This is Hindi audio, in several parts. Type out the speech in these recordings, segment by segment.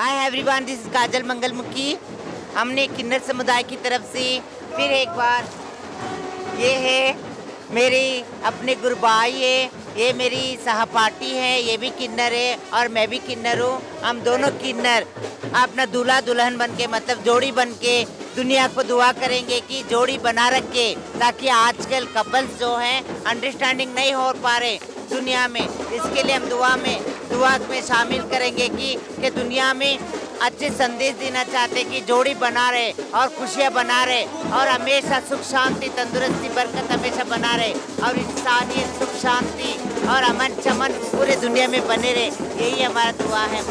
हाय एवरीवन, दिस इज काजल मंगलमुखी। हमने किन्नर समुदाय की तरफ से फिर एक बार, ये है मेरी अपने गुरबाई है, ये मेरी सहपाठी है, ये भी किन्नर है और मैं भी किन्नर हूँ। हम दोनों किन्नर अपना दूल्हा दुल्हन बन के, मतलब जोड़ी बन के दुनिया को दुआ करेंगे कि जोड़ी बना रखे, ताकि आजकल कपल्स जो हैं अंडरस्टैंडिंग नहीं हो पा रहे दुनिया में। इसके लिए हम दुआ में शामिल करेंगे कि दुनिया में अच्छे संदेश देना चाहते कि जोड़ी बना रहे और खुशियाँ बना रहे और हमेशा सुख शांति तंदुरुस्ती बरकत हमेशा बना रहे और इंसानियत सुख शांति और अमन चमन पूरे दुनिया में बने रहे। यही हमारा दुआ है।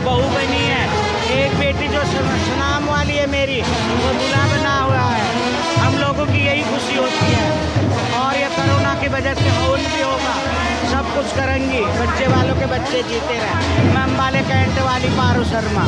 बहू बनी है, एक बेटी जो सुनाम वाली है मेरी, वो दूल्हा बना हुआ है। हम लोगों की यही खुशी होती है और ये कोरोना की वजह से हौल भी होगा, सब कुछ करेंगी, बच्चे वालों के बच्चे जीते रहे। मैं अम्बाले कैंट वाली पारू शर्मा।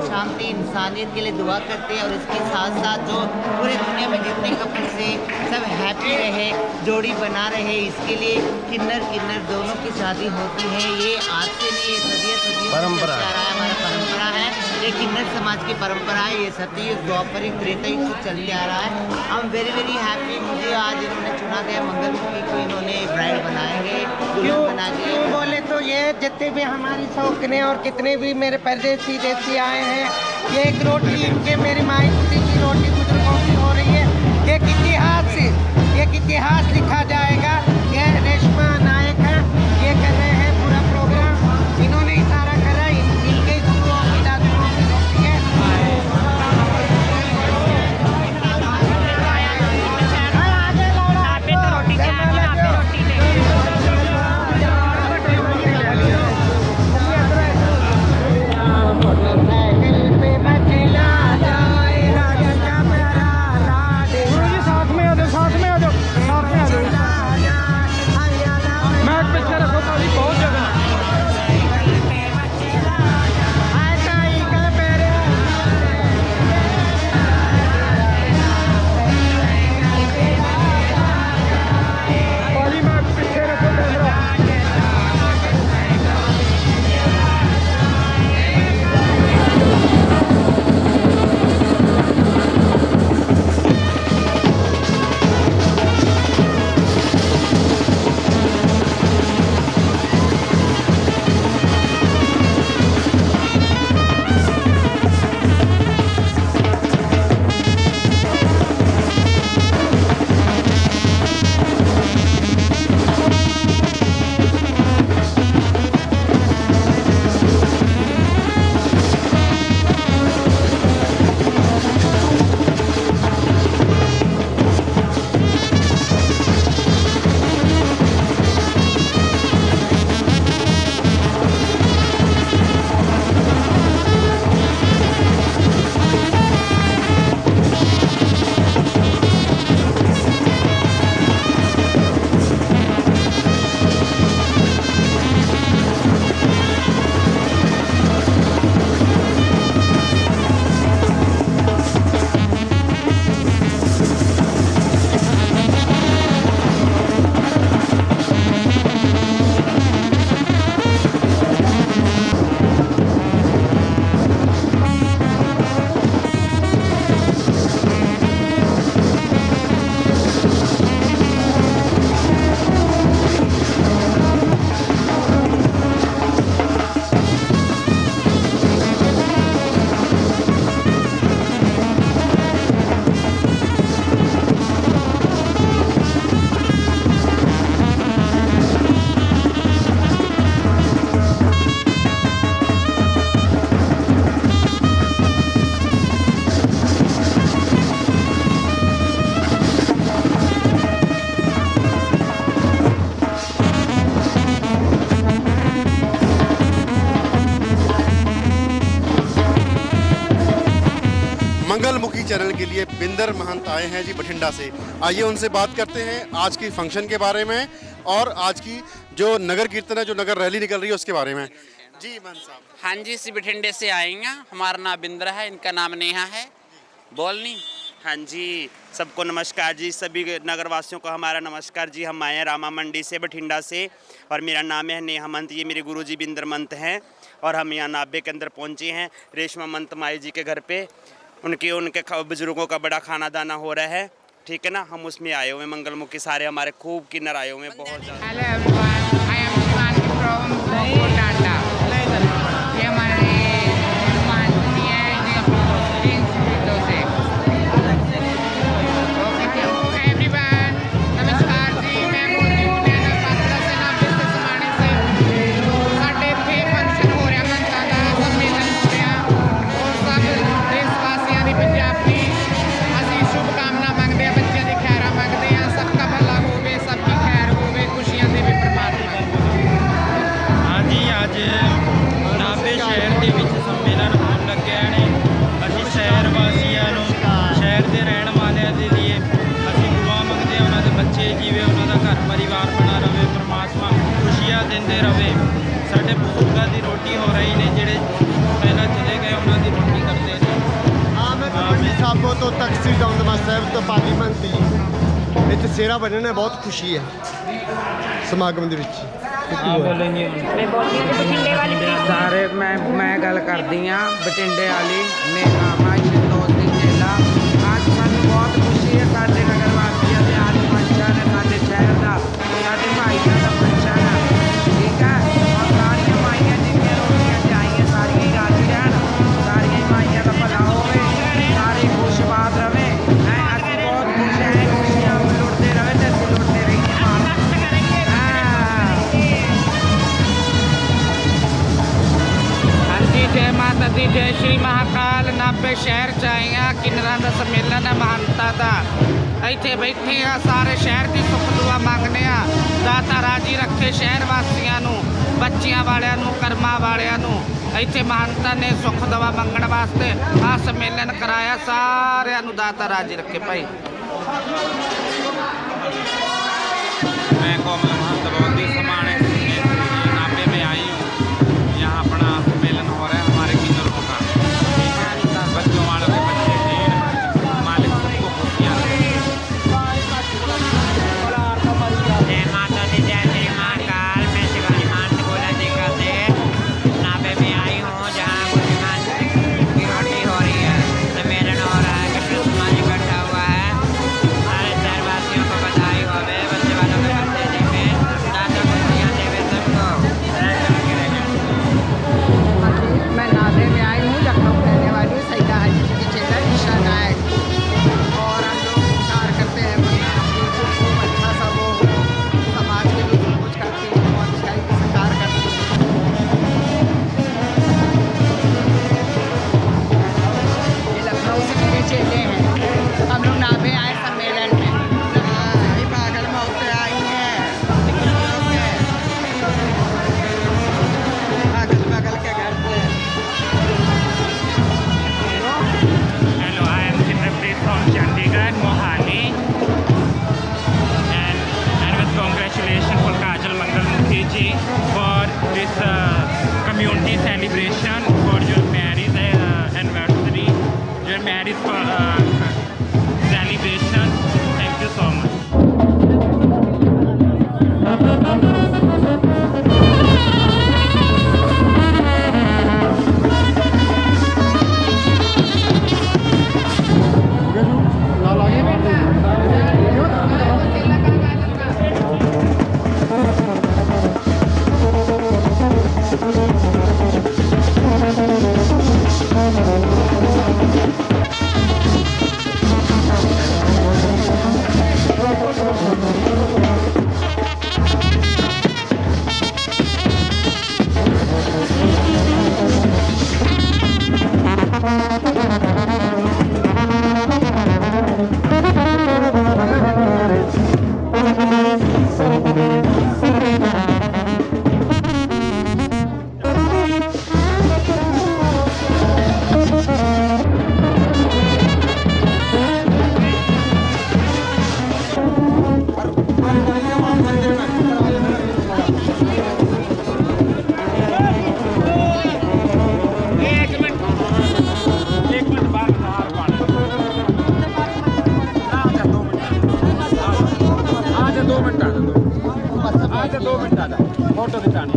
शांति इंसानियत के लिए दुआ करते हैं और इसके साथ साथ जो पूरे दुनिया में जितने कपल से सब हैप्पी रहे, जोड़ी बना रहे, इसके लिए किन्नर दोनों की शादी होती है। ये आज से नहीं, ये सदियों परंपरा चलता आ रहा है, हमारा परंपरा है, ये किन्नर समाज की परंपरा है। ये सतयुग द्वापरयुग त्रेतायुग से चलते आ रहा है। हम वेरी हैप्पी। मुझे आज इन्होंने चुना गया मंगलमुखी को, इन्होंने ब्राइड बनाएंगे, दुल्हन बना के। बोले तो ये जितने भी हमारी शौकने और कितने भी मेरे परदेसी देसी आए हैं, ये एक रोटी इनके मेरी माई की रोटी बुजुर्गों की हो रही है। एक इतिहास लिखा जाएगा। ये रेशमा नायक है, ये कर रहे हैं पूरा प्रोग्राम, इन्होंने इशारा करा, इनके गुरुओं की दादुओं की रोटी है। चैनल के लिए बिंदर महंत आए हैं जी बठिंडा से। आइए उनसे बात करते हैं आज की फंक्शन के बारे में और आज की जो नगर कीर्तन है, जो नगर रैली निकल रही है उसके बारे में। जी महंत साहब। हाँ जी, इसी बठिंडे से आएंगे। हमारा नाम बिंद्रा है, इनका नाम नेहा है। बोलनी। हाँ जी, सबको नमस्कार जी, सभी नगरवासियों को हमारा नमस्कार जी। हम आए हैं रामा मंडी से, बठिंडा से, और मेरा नाम है नेहा मंत। ये मेरे गुरुजी बिंदर मंत हैं और हम यहाँ नाभे के अंदर पहुँचे हैं रेशमा मंत माई जी के घर पे। उनके बुजुर्गों का बड़ा खाना दाना हो रहा है, ठीक है ना। हम उसमें आए हुए मंगलमुखी सारे हमारे खूब किन्नर आए हुए हैं, बहुत ज़्यादा। Hello everyone, I am Shivangi from Kolkata. ये हमारे माननीय से। Okay everyone, नमस्कार जी, मैं बोलती हूँ नैना पात्रा से, नाभे से, समाने से। साढ़े इत्थे फंक्शन हो रहा, मंत्रा दा सम्मेलन हो रहा और सब देशवासियों की पंजाब की ਅਸੀਂ शुभकामना ਮੰਗਦੇ ਹਾਂ, ਬੱਚਿਆਂ ਦੀ ਖੈਰਾਂ ਮੰਗਦੇ ਹਾਂ, सबका भला होवे, सबकी खैर होवे, खुशियां देवे परमात्मा। हाँ जी, आज नाभे शहर ਦੇ ਵਿੱਚ ਸੰਮੇਲਨ ਹੋਣ ਲੱਗਿਆ ਨੇ। ਅਸੀਂ ਸ਼ਹਿਰ ਵਾਸੀਆਂ ਨੂੰ, ਸ਼ਹਿਰ ਦੇ ਰਹਿਣ ਵਾਲਿਆਂ ਦੇ ਲਈ ਅਸੀਂ ਦੁਆ ਮੰਗਦੇ ਹਾਂ, ਉਹਨਾਂ ਦੇ ਬੱਚੇ ਜੀਵੇ, ਉਹਨਾਂ ਦਾ ਘਰ ਪਰਿਵਾਰ ਬਣਾ ਰਵੇ, ਪਰਮਾਤਮਾ ਖੁਸ਼ੀਆਂ ਦਿੰਦੇ ਰਵੇ। ਸਾਡੇ ਬਜ਼ੁਰਗਾਂ ਦੀ ਰੋਟੀ ਹੋ ਰਹੀ ਨੇ, ਜਿਹੜੇ ਪਹਿਲਾਂ ਚਲੇ ਗਏ ਉਹਨਾਂ ਦੀ ਰੋਟੀ ਕਰਦੇ ਨੇ। ਮੈਂ ਤਲਵੰਡੀ ਸਾਬੋ ਤੋਂ ਤਖਤ ਦਮਦਮਾ ਸਾਹਿਬ ਤੋਂ ਪਾਰਲੀਮੈਂਟ ਜੀ ਇੱਥੇ ਸੇਰਾ ਬੰਨ੍ਹਣਾ ਬਹੁਤ ਖੁਸ਼ੀ ਹੈ ਸਮਾਗਮ ਦੇ ਵਿੱਚ। ਸਾਰੇ ਮੈਂ ਗੱਲ ਕਰਦੀ ਆ ਬਠਿੰਡੇ ਵਾਲੀ ਨੇਹਾ ਮਾਈ ਸੰਤੋਖ ਦੀ ਮੇਲਾ। ਅੱਜ ਸਾਨੂੰ ਬਹੁਤ ਖੁਸ਼ੀ ਹੈ, ਸਾਡੇ ਨਗਰ ਵਾਸੀਆਂ ਦੇ ਅੱਜ ਫੰਕਸ਼ਨ ਹੈ, ਸਾਡੇ ਸ਼ਹਿਰ ਦਾ, ਸਾਡੇ ਭਾਈਆਂ ਦਾ ਫੰਕਸ਼ਨ ਹੈ, ਠੀਕ ਹੈ। ਔਰ ਸਾਰੀਆਂ ਮਾਈਆਂ ਜਿੰਨੀਆਂ ਰੋਟੀਆਂ ਚਾਹੀਆਂ ਸਾਰੀਆਂ ਹੀ ਰਾਜੀ ਰਹਿਣ, ਸਾਰੀਆਂ ਹੀ ਮਾਈਆਂ ਦਾ ਭਲਾ ਹੋਵੇ, ਸਾਰੇ ਖੁਸ਼ਬਾਦ ਰਵੇ। ਅਸੀਂ ਬਹੁਤ ਖੁਸ਼ ਹੈ, ਖੁਸ਼ੀਆਂ ਲੁੱਟਦੇ ਰਵੇ ਤੇ ਅਸੀਂ ਲੁੱਟਦੇ ਰਹੀਏ। ਹਾਂਜੀ, ਜੈ ਮਾਤਾ ਦੀ, ਜੈ ਸ਼੍ਰੀ ਮਹਾਕਾਲ। ਨਾਭੇ ਸ਼ਹਿਰ 'ਚ ਆਏ ਹਾਂ, ਕਿੰਨਰਾਂ ਦਾ ਸੰਮੇਲਨ ਹੈ ਮਹੰਤਾ ਦਾ। ਇੱਥੇ ਬੈਠੇ ਆ, ਸਾਰੇ ਸ਼ਹਿਰ ਦੀ ਸੁੱਖ ਦੁਆ ਮੰਗਦੇ ਆ, ਦਾਤਾ ਰਾਜੀ ਰੱਖੇ ਸ਼ਹਿਰ ਵਾਸੀਆਂ ਨੂੰ, ਬੱਚਿਆਂ ਵਾਲਿਆਂ ਨੂੰ, ਕਰਮਾਂ ਵਾਲਿਆਂ ਨੂੰ। ਇੱਥੇ ਮਹੰਤਾ ਨੇ ਸੁੱਖ ਦੁਆ ਮੰਗਣ ਵਾਸਤੇ ਆ ਸੰਮੇਲਨ ਕਰਾਇਆ, ਸਾਰਿਆਂ ਨੂੰ ਦਾਤਾ ਰਾਜੀ ਰੱਖੇ ਭਾਈ। मैं कोमल महंत बहुत ही समाने नाभे में आई हूँ। यहाँ अपना सम्मेलन हो रहा है हमारे किन्नरों का, ठीक है। बच्चों वालों के बच्चे थे, मालिक सबको खुशियाँ दें। जय माता दी, जय श्री महाकाल। मैं शिवानी महंत बोला जिक्र से नाभे में आई हूँ, जहाँ गुरु महंत की रोटी हो रही है, सम्मेलन हो रहा है, कृष्ण समाज इकट्ठा हुआ है। सारे शहरवासियों को बधाई होवे, बच्चे वालों के बच्चे देखे, दादा को फोटो खिचानी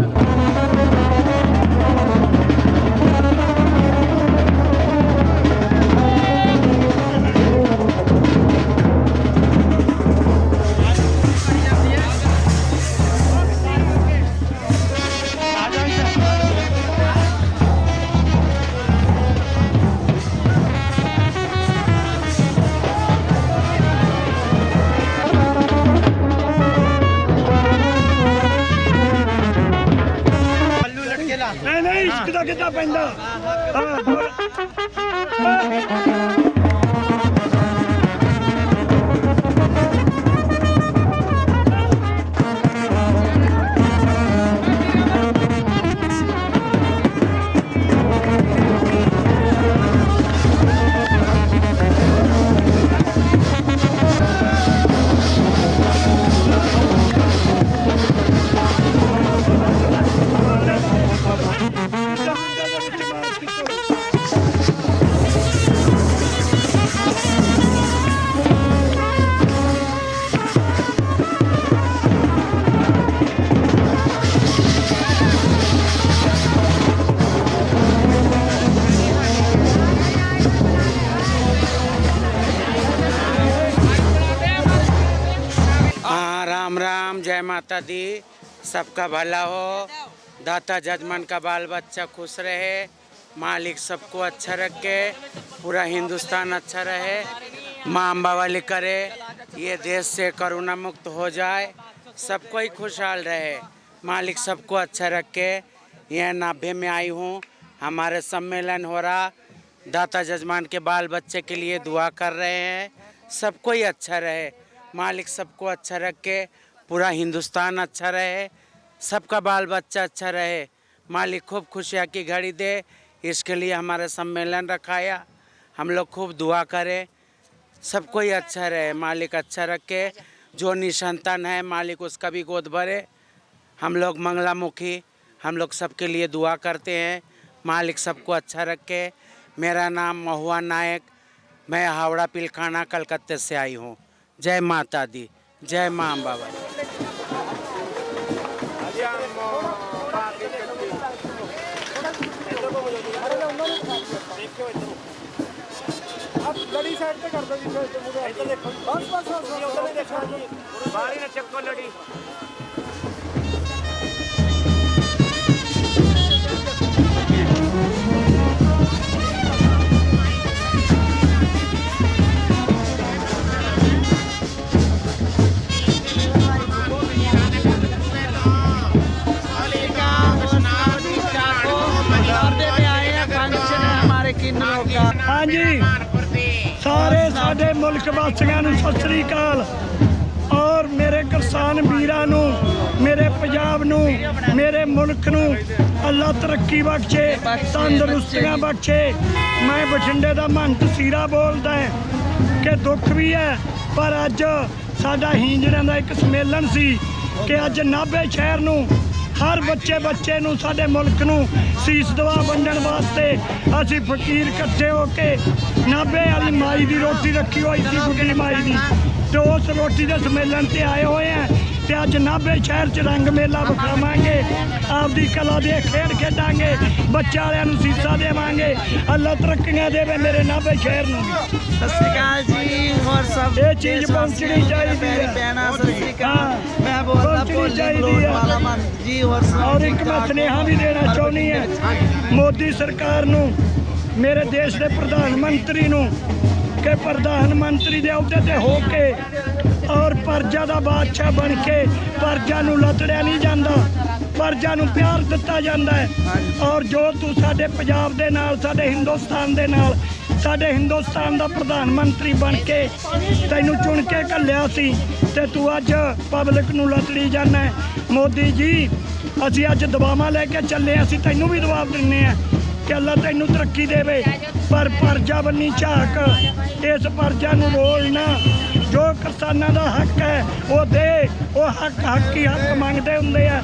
नहीं इश्क का कितना पैंदा राम राम, जय माता दी। सबका भला हो, दाता जजमान का बाल बच्चा खुश रहे, मालिक सबको अच्छा रखे, पूरा हिंदुस्तान अच्छा रहे, माँ अम्बा वाली करे, ये देश से कोरोना मुक्त हो जाए, सबको ही खुशहाल रहे, मालिक सबको अच्छा रखे। यह नाभे में आई हूँ, हमारे सम्मेलन हो रहा, दाता जजमान के बाल बच्चे के लिए दुआ कर रहे हैं, सबको ही अच्छा रहे, मालिक सबको अच्छा रखे, पूरा हिंदुस्तान अच्छा रहे, सबका बाल बच्चा अच्छा रहे, मालिक खूब खुशियाँ की घड़ी दे। इसके लिए हमारा सम्मेलन रखाया, हम लोग खूब दुआ करें, सबको ही अच्छा रहे, मालिक अच्छा रखे। जो निसंतान है मालिक उसका भी गोद भरे। हम लोग मंगलामुखी, हम लोग सबके लिए दुआ करते हैं, मालिक सबको अच्छा रखे। मेरा नाम महुआ नायक, मैं हावड़ा पिलखाना कलकत्ते से आई हूँ। जय माता दी, जय माँ अम्बा वाली। लड़ी साइड पे कर दो जी, इधर देखो बस बस उधर देखो जी, बाहर ही ना चक्को लड़ी। हाँ जी, सारे साडे मुल्क वासियों नूं सत श्री अकाल और मेरे किसान वीरां नूं, मेरे पंजाब नूं, मेरे मुल्क नूं अल्लाह तरक्की बख्शे, तंदरुस्तियां बख्शे। मैं बठिंडे दा महंत सीरा बोलदा है कि दुख भी है, पर अज साडा हींजड़ियां दा एक सम्मेलन सी कि अज नाभे शहर नूं हर बच्चे नूं साडे मुल्क नूं सीस दवा वंडण वास्ते असीं फकीर इकट्ठे हो के नाभे वाली माई दी रोटी रखी हुई सी, बुढ़ी माई दी, तो उस रोटी के सम्मेलन से आए हुए हैं। तो अज नाभे शहर च रंग मेला विखावांगे, आपदी कला दे खेड खेडांगे, बच्चे वालियां नूं सीसा देवांगे। अल्लाह तरक्कियां देवे मेरे नाभे शहर नूं। सत श्री अकाल जी, और सब ये चीज पहुंचनी चाहिए भैणा। सत श्री अकाल, मैं बोलदा भोली वाला मन जी। और एक मैं सुनेहा भी देना चाहनी है मोदी सरकार नूं, मेरे देश के प्रधानमंत्री नूं, कि प्रधानमंत्री के अहुदे ते हो के और प्रजा का बादशाह बन के प्रजा नूं लतड़िया नहीं जाता, प्रजा नूं प्यार दिता जाता है। और जो तू साडे पंजाब दे नाल, साडे हिंदुस्तान दे नाल, साडे हिंदुस्तान का प्रधानमंत्री बन के तैनूं चुन के घल्लिया सी, ते तू अज पब्लिक नूं लतड़ी जाना है। मोदी जी, असीं अज दुआवां लैके चले, असीं तैनूं भी दुआ दिंदे आ कि अल्लाह तैनूं तरक्की देवे, पर प्रजा बन्नी झाक, इस प्रजा नूं रोलना। जो किसानां दा हक है वो दे, वो हक ही हक मंगते हुंदे आ।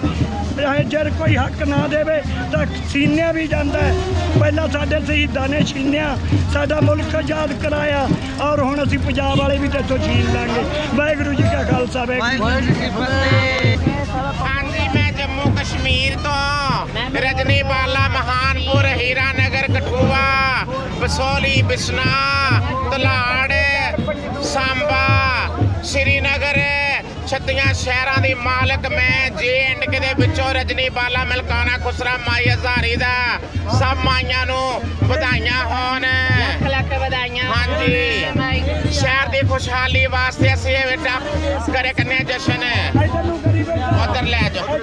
जे कोई हक ना देवे तो सीनिया भी जाता है। पहला साडे शहीदां ने छीनिया, साडा मुल्क आज़ाद कराया, और हुण असीं पंजाब वाले भी तेथों छीन लांगे। वाहिगुरू जी का खालसा, वाहिगुरू जी की फतेह। जमीर तो रजनी बाला महानपुर हीरानगर कठुआ बसोली बिसना तलाड़ सांबा श्रीनगर छत्तियां शहरां दी मालक मैं J&K दे विचों रजनी बाला मलकाना खुसरा माई हजारी दा सब माइयां नू ਵਧਾਈਆਂ होन ਲੱਖ ਵਧਾਈਆਂ हाँ जी शहर दी खुशहाली वास्ते असीं ये बेटा करे कन्ने जश्न उधर ले जाओ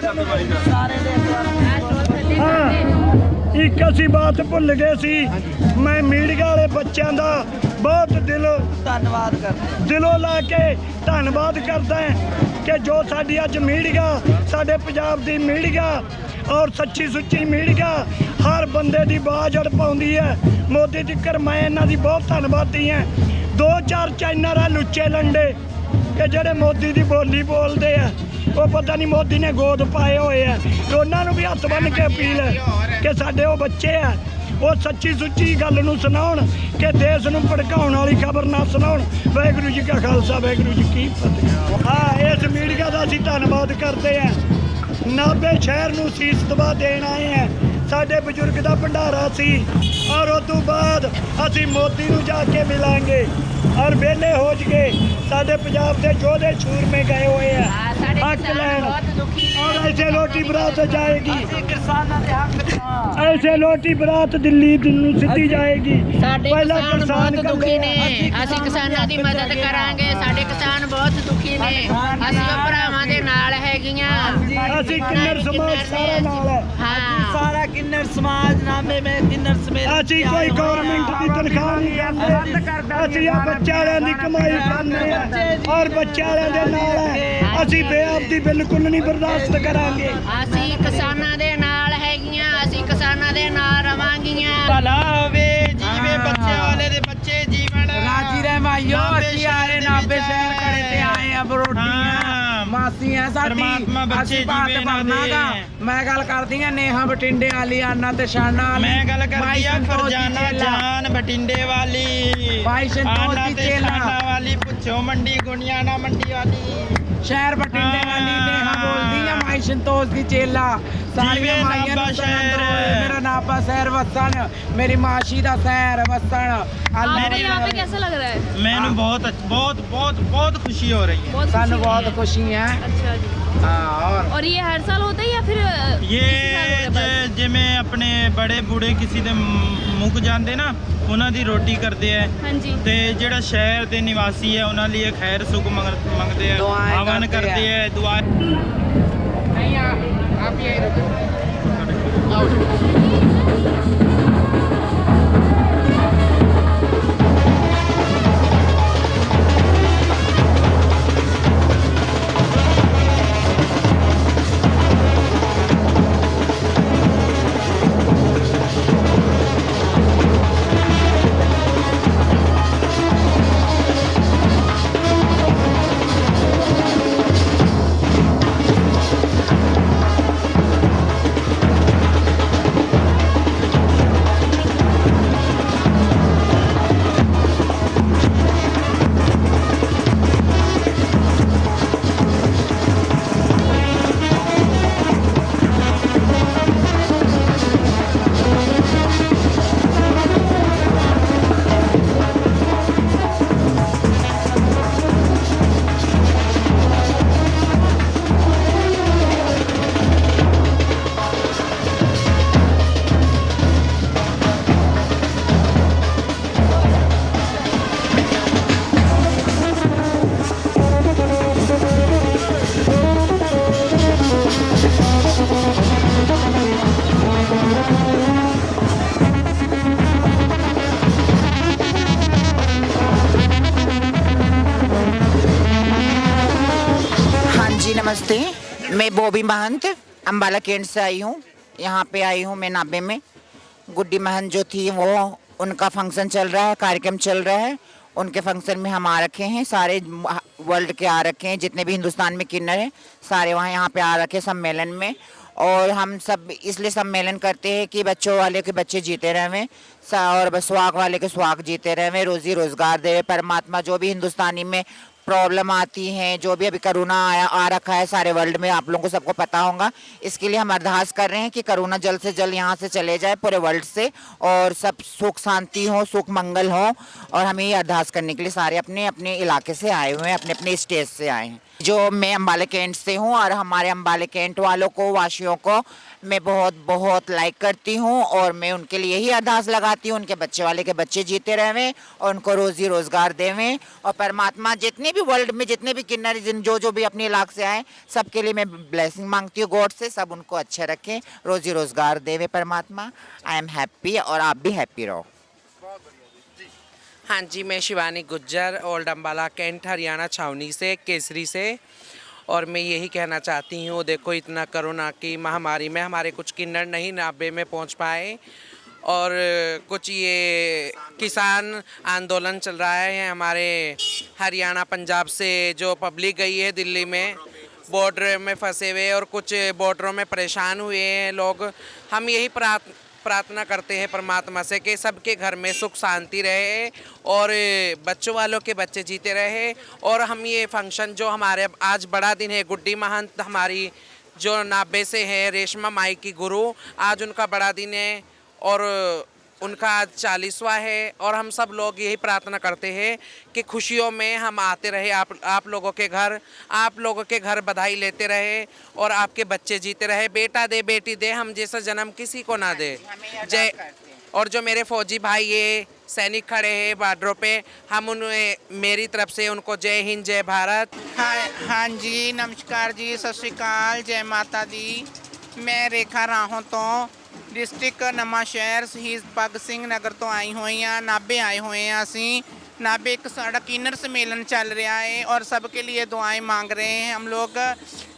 ਇੱਕ ਅਸੀਂ ਬਾਤ ਭੁੱਲ ਗਏ ਸੀ ਮੈਂ ਮੀਡੀਆ ਵਾਲੇ ਬੱਚਿਆਂ ਦਾ ਬਹੁਤ ਦਿਲੋਂ ਲਾ ਕੇ ਧੰਨਵਾਦ ਕਰਦਾ ਕਿ ਜੋ ਸਾਡੀ ਅੱਜ ਮੀਡੀਆ ਸਾਡੇ ਪੰਜਾਬ ਦੀ ਮੀਡੀਆ ਔਰ ਸੱਚੀ ਸੁੱਚੀ ਮੀਡੀਆ ਹਰ ਬੰਦੇ ਦੀ ਆਵਾਜ਼ ਉਠਾਉਂਦੀ ਹੈ ਮੋਦੀ ਦੀ ਮੈਂ ਇਹਨਾਂ ਦੀ ਬਹੁਤ ਧੰਨਵਾਦੀ ਹਾਂ 2-4 ਚੈਨਲ ਆ ਲੁੱਚੇ ਲੰਡੇ ਕਿ ਜਿਹੜੇ ਮੋਦੀ ਦੀ ਬੋਲੀ ਬੋਲਦੇ ਆ ਉਹ ਪਤਾ ਨਹੀਂ ਮੋਦੀ ਨੇ ਗੋਦ ਪਾਏ ਹੋਏ ਆ ਉਹਨਾਂ ਨੂੰ ਵੀ ਹੱਥ ਬੰਨ੍ਹ ਕੇ ਅਪੀਲ ਹੈ ਕਿ ਸਾਡੇ ਉਹ ਬੱਚੇ ਆ ਉਹ ਸੱਚੀ ਸੁੱਚੀ ਗੱਲ ਨੂੰ ਸੁਣਾਉਣ ਕਿ ਦੇਸ਼ ਨੂੰ ਭੜਕਾਉਣ ਵਾਲੀ ਖਬਰ ਨਾ ਸੁਣਾਉਣ ਵਾਹਿਗੁਰੂ ਜੀ ਕਾ ਖਾਲਸਾ ਵਾਹਿਗੁਰੂ ਜੀ ਕੀ ਫਤਿਹ ਹਾਂ ਇਸ ਮੀਡੀਆ ਦਾ ਅਸੀਂ ਧੰਨਵਾਦ ਕਰਦੇ ਹਾਂ ਨਾਭੇ ਸ਼ਹਿਰ ਨੂੰ ਸੀਸ ਦਬਾ ਦੇਣ ਆਏ ਆ ਸਾਡੇ ਬਜ਼ੁਰਗ ਦਾ ਭੰਡਾਰਾ ਸੀ ਔਰ ਉਸ ਤੋਂ ਬਾਅਦ ਅਸੀਂ ਮੋਦੀ ਨੂੰ ਜਾ ਕੇ ਮਿਲਾਂਗੇ ਔਰ ਵਿਹਲੇ ਹੋ ਜਗੇ ਸਾਡੇ ਪੰਜਾਬ ਦੇ ਯੋਧੇ ਸੂਰਮੇ ਗਏ ਹੋਏ ਆ ਹੱਕ ਲੈਣ ਔਰ ਐਸੇ ਲੋਟੀ ਬਰਾਤ ਜਾਏਗੀ ऐसे लोटी बरात दिल्ली ਨੂੰ ਸਿੱਧੀ ਜਾਏਗੀ ਸਾਡੇ ਕਿਸਾਨ ਬਹੁਤ ਦੁਖੀ ਨੇ ਅਸੀਂ ਕਿਸਾਨਾਂ ਦੀ ਮਦਦ ਕਰਾਂਗੇ ਸਾਡੇ ਕਿਸਾਨ ਬਹੁਤ ਦੁਖੀ ਨੇ ਅਸੀਂ ਉਹ ਭਰਾਵਾਂ ਦੇ ਨਾਲ ਹੈਗੀਆਂ ਅਸੀਂ ਕਿੰਨਰ ਸਮਾਜ ਸਾਰਾ ਨਾਲ ਹੈ ਹਾਂ ਸਾਰਾ ਕਿੰਨਰ ਸਮਾਜ ਨਾਮੇ ਮੈਂ ਕਿੰਨਰ ਸਮੇਤ ਅਸੀਂ ਕੋਈ ਗਵਰਨਮੈਂਟ ਦੀ ਤਨਖਾਹ ਨਹੀਂ ਕਰਦੇ ਅਸੀਂ ਆ ਬੱਚਿਆਂ ਵਾਲਿਆਂ ਦੀ ਕਮਾਈ ਖਾਂਦੇ ਆ ਔਰ ਬੱਚਿਆਂ ਵਾਲਿਆਂ ਦੇ ਨਾਲ ਹੈ ਅਸੀਂ ਬੇਅਦਬੀ ਬਿਲਕੁਲ ਨਹੀਂ ਬਰਦਾਸ਼ਤ ਕਰਾਂਗੇ ਅਸੀਂ ਕਿਸਾਨਾਂ ਦੇ ਨਾਲ ਹੈਗੀਆਂ ਅਸੀਂ ਕਿਸਾਨਾਂ ਦੇ ਨਾਲ ਰਵਾਂਗੀਆਂ ਭਲਾ ਹੋਵੇ ਜੀਵੇ ਬੱਚੇ ਵਾਲੇ ਦੇ ਬੱਚੇ ਜੀਵਨ ਰਾਜੀ ਰਹਿ ਮਾਈਓ ਅਸੀਂ ਆਏ ਨਾਭੇ ਸ਼ਹਿਰ ਕਰੇ ਤੇ ਆਏ ਆ ਬਰੋਟੀਆਂ ਮਾਸੀਆਂ ਸਾਡੀ ਅਸੀਂ ਬਾਤ ਬਣਾਗਾ ਮੈਂ ਗੱਲ ਕਰਦੀ ਆ ਨੇਹਾ ਬਟਿੰਡੇ ਵਾਲੀ ਆਨਾ ਤੇ ਸ਼ਾਨਾ ਵਾਲੀ ਮੈਂ ਗੱਲ ਕਰਦੀ ਆ ਫਰਜ਼ਾਨਾ ਜਾਨ ਬਟਿੰਡੇ ਵਾਲੀ ਭਾਈ ਸੰਤੋਸ਼ ਦੀ ਚੇਲਾ ਵਾਲੀ ਪੁੱਛੋ ਮੰਡੀ ਗੁਣਿਆਣਾ ਮੰਡੀ ਵਾਲੀ ਸ਼ਹਿਰ ਬਟਿੰਡੇ ਵਾਲੀ ਨੇਹਾ ਬੋਲਦੀ ਆ ਮਾਈ ਸੰਤੋਸ਼ ਦੀ ਚੇਲਾ ਸਾਰੀਆਂ ਮਾਈਆਂ ਨੂੰ ਸੁਣਾਉਂਦਾ ਮੇਰਾ ਨਾਭਾ ਸ਼ਹਿਰ ਵਸਣ ਮੇਰੀ ਮਾਸ਼ੀ ਦਾ ਸ਼ਹਿਰ ਵਸਣ आपको यहाँ पे कैसा लग रहा है मैंने बहुत खुशी हो रही है सानू बहुत खुशी है अच्छा जी हाँ और ये हर साल होता है या फिर ये जिमें अपने बड़े बूढ़े किसी दे मुक जाते ना ਉਹਨਾਂ ਦੀ ਰੋਟੀ ਕਰਦੇ ਆ ਹਾਂਜੀ ਤੇ ਜਿਹੜਾ ਸ਼ਹਿਰ ਦੇ ਨਿਵਾਸੀ ਹੈ ਉਹਨਾਂ ਲਈ ਖੈਰ ਸੁਖ ਮੰਗਦੇ ਆ ਹਵਨ ਕਰਦੇ ਆ ਦੁਆ ਨਹੀਂ ਆਪ ਇਹ ਰੁਕੋ नमस्ते मैं बॉबी महंत अम्बाला कैंट से आई हूँ यहाँ पे आई हूँ मैं नाभे में गुड्डी महंत जो थी वो उनका फंक्शन चल रहा है कार्यक्रम चल रहा है उनके फंक्शन में हम आ रखे हैं सारे वर्ल्ड के आ रखे हैं जितने भी हिंदुस्तान में किन्नर हैं सारे वहाँ यहाँ पे आ रखे हैं सम्मेलन में और हम सब इसलिए सम्मेलन करते हैं कि बच्चों वाले के बच्चे जीते रहें और सुहाग वाले के सुहाग जीते रहें रोज़ी रोज़गार दे परमात्मा जो भी हिंदुस्तानी में प्रॉब्लम आती हैं, जो भी अभी कोरोना आ रखा है सारे वर्ल्ड में, आप लोगों को सबको पता होगा। इसके लिए हम अरदास कर रहे हैं कि कोरोना जल्द से जल्द यहाँ से चले जाए पूरे वर्ल्ड से, और सब सुख शांति हो, सुख मंगल हो। और हमें ये अरदास करने के लिए सारे अपने अपने इलाके से आए हुए हैं, अपने अपने स्टेट से आए हैं। जो मैं अम्बाले कैंट से हूँ, और हमारे अम्बाले कैंट वालों को, वासियों को मैं बहुत बहुत लाइक करती हूँ, और मैं उनके लिए ही अरदास लगाती हूँ, उनके बच्चे वाले के बच्चे जीते रहें और उनको रोजी रोजगार देवें। और परमात्मा जितने भी वर्ल्ड में जितने भी किन्नर जो भी अपने इलाके से आए, सबके लिए मैं ब्लेसिंग मांगती हूँ गॉड से, सब उनको अच्छे रखें, रोजी रोजगार देवे परमात्मा। आई एम हैप्पी, और आप भी हैप्पी रहो। हाँ जी, मैं शिवानी गुज्जर, ओल्ड अम्बाला कैंट हरियाणा छावनी से, केसरी से। और मैं यही कहना चाहती हूँ, देखो इतना कोरोना की महामारी में हमारे कुछ किन्नर नहीं नाभे में पहुँच पाए, और कुछ ये किसान आंदोलन चल रहा है हमारे हरियाणा पंजाब से, जो पब्लिक गई है दिल्ली में बॉर्डर में फंसे हुए, और कुछ बॉर्डरों में परेशान हुए हैं लोग। हम यही प्रार्थना करते हैं परमात्मा से कि सबके घर में सुख शांति रहे, और बच्चों वालों के बच्चे जीते रहे। और हम ये फंक्शन जो हमारे आज बड़ा दिन है, गुड्डी महंत हमारी जो नाभे से है, रेशमा माई की गुरु, आज उनका बड़ा दिन है, और उनका आज 40वां है। और हम सब लोग यही प्रार्थना करते हैं कि खुशियों में हम आते रहे आप लोगों के घर, आप लोगों के घर बधाई लेते रहे, और आपके बच्चे जीते रहे। बेटा दे बेटी दे, हम जैसा जन्म किसी को ना दे। जय। और जो मेरे फौजी भाई ये सैनिक खड़े हैं बॉर्डरों पे, हम उन्हें मेरी तरफ से उनको जय हिंद जय भारत। हाँ जी, नमस्कार जी, सत श्री अकाल, जय माता दी। मैं रेखा राहों तो डिस्ट्रिक्ट नवा शहर शहीद भगत सिंह नगर तो आई हुई हाँ, नाभे आए हुए हैं। असी नाभे एक साड़ा किन्नर सम्मेलन चल रहा है, और सबके लिए दुआएं मांग रहे हैं हम लोग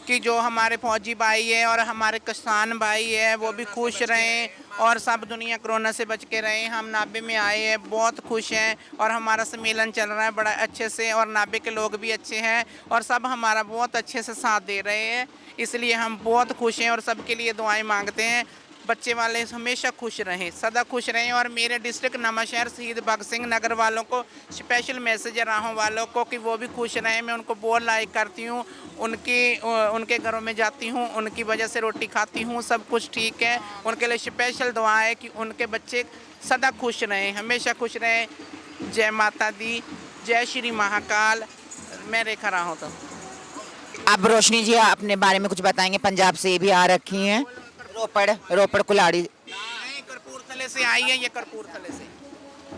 कि जो हमारे फौजी भाई है और हमारे किसान भाई है वो भी खुश रहें, और सब दुनिया कोरोना से बच के रहें। हम नाभे में आए हैं, बहुत खुश हैं, और हमारा सम्मेलन चल रहा है बड़ा अच्छे से, और नाभे के लोग भी अच्छे हैं, और सब हमारा बहुत अच्छे से साथ दे रहे हैं, इसलिए हम बहुत खुश हैं, और सबके लिए दुआएं मांगते हैं। बच्चे वाले हमेशा खुश रहें, सदा खुश रहें। और मेरे डिस्ट्रिक्ट नवा शहर शहीद भगत सिंह नगर वालों को स्पेशल मैसेज है, राहों वालों को, कि वो भी खुश रहें। मैं उनको बहुत लाइक करती हूँ, उनके घरों में जाती हूँ, उनकी वजह से रोटी खाती हूँ, सब कुछ ठीक है। उनके लिए स्पेशल दुआ है कि उनके बच्चे सदा खुश रहें, हमेशा खुश रहें। जय माता दी, जय श्री महाकाल। मैं रेखा राहों तो। अब रोशनी जी अपने बारे में कुछ बताएंगे, पंजाब से भी आ रखी हैं, रोपड़ कुलाड़ी। कपूरथले से आई है, ये कपूरथले से।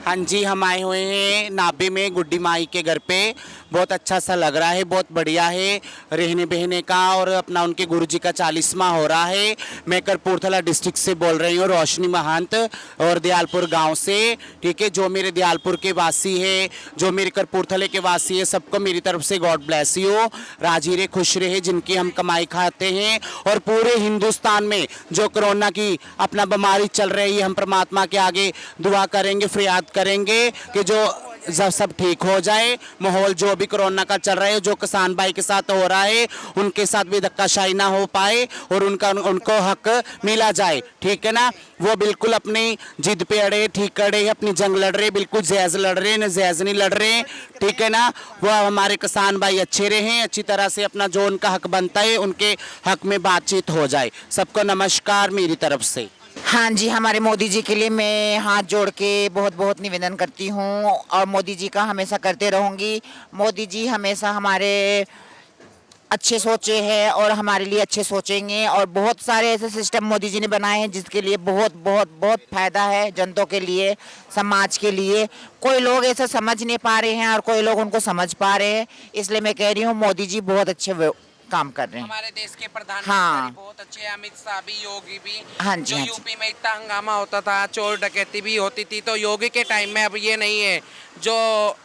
हाँ जी, हम आए हुए हैं नाभे में गुड्डी माई के घर पे। बहुत अच्छा सा लग रहा है, बहुत बढ़िया है रहने बहने का, और अपना उनके गुरुजी का 40वां हो रहा है। मैं कपूरथला डिस्ट्रिक्ट से बोल रही हूँ, रोशनी महंत, और दयालपुर गांव से। ठीक है, जो मेरे दयालपुर के वासी है, जो मेरे कपूरथले के वासी है, सबको मेरी तरफ से गॉड ब्लेस यू, राजी रहे, खुश रहे, जिनकी हम कमाई खाते हैं। और पूरे हिंदुस्तान में जो कोरोना की अपना बीमारी चल रही है, हम परमात्मा के आगे दुआ करेंगे, फरियाद करेंगे कि जो सब ठीक हो जाए। माहौल जो भी कोरोना का चल रहा है, जो किसान भाई के साथ हो रहा है, उनके साथ भी धक्काशाही ना हो पाए, और उनको हक मिला जाए। ठीक है ना, वो बिल्कुल अपनी जिद पे अड़े, ठीक अड़े, अपनी जंग लड़ रहे, बिल्कुल जायज़ लड़ रहे, नजायज़ नहीं लड़ रहे। ठीक है ना, वो हमारे किसान भाई अच्छे रहें, अच्छी तरह से अपना जो उनका हक बनता है उनके हक में बातचीत हो जाए। सबको नमस्कार मेरी तरफ से। हाँ जी, हमारे मोदी जी के लिए मैं हाथ जोड़ के बहुत बहुत निवेदन करती हूँ, और मोदी जी का हमेशा करते रहूँगी। मोदी जी हमेशा हमारे अच्छे सोचे हैं, और हमारे लिए अच्छे सोचेंगे, और बहुत सारे ऐसे सिस्टम मोदी जी ने बनाए हैं जिसके लिए बहुत बहुत बहुत फ़ायदा है जनता के लिए, समाज के लिए। कोई लोग ऐसा समझ नहीं पा रहे हैं, और कोई लोग उनको समझ पा रहे हैं, इसलिए मैं कह रही हूँ मोदी जी बहुत अच्छे काम कर रहे हैं। हमारे देश के प्रधानमंत्री बहुत अच्छे, अमित शाह भी, योगी भी। हाँ जी, जो हाँ यूपी में इतना हंगामा होता था, चोर डकैती भी होती थी, तो योगी के टाइम में अब ये नहीं है। जो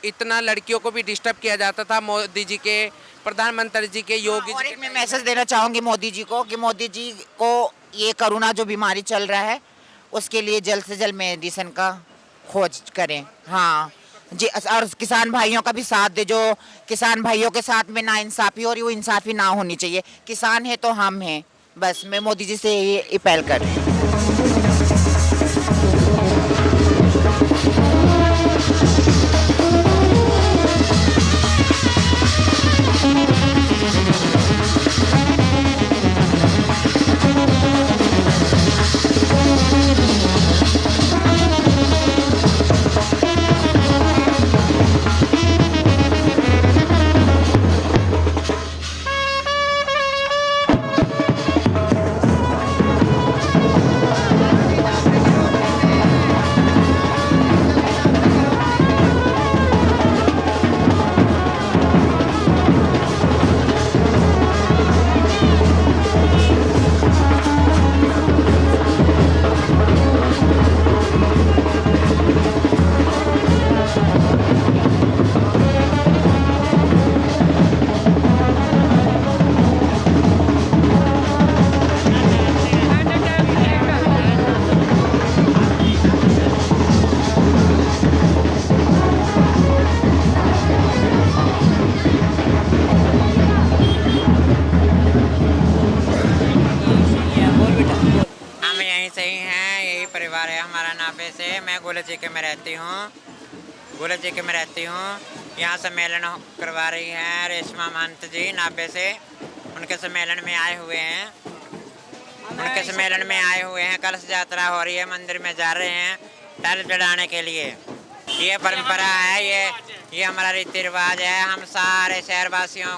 इतना लड़कियों को भी डिस्टर्ब किया जाता था, मोदी जी के, प्रधानमंत्री जी के, योगी जी के। मैं मैसेज देना चाहूँगी मोदी जी को, कि मोदी जी को ये कोरोना जो बीमारी चल रहा है उसके लिए जल्द से जल्द मेडिसिन का खोज करें। हाँ जी, और किसान भाइयों का भी साथ दे। जो किसान भाइयों के साथ में नाइंसाफ़ी हो रही, वो इंसाफ़ी ना होनी चाहिए। किसान है तो हम हैं, बस मैं मोदी जी से ये अपील कर रही हूँ। गुलचिके में रहती हूँ। गुलचिके में रहती हूँ। यहाँ सम्मेलन करवा रही हैं रेशमा महंत जी नाभे से। उनके सम्मेलन में आए हुए हैं। उनके सम्मेलन में आए हुए हैं। कलश यात्रा हो रही है, मंदिर में जा रहे हैं तल चढ़ाने के लिए। ये परंपरा है, ये हमारा रीति रिवाज है। हम सारे शहरवासियों,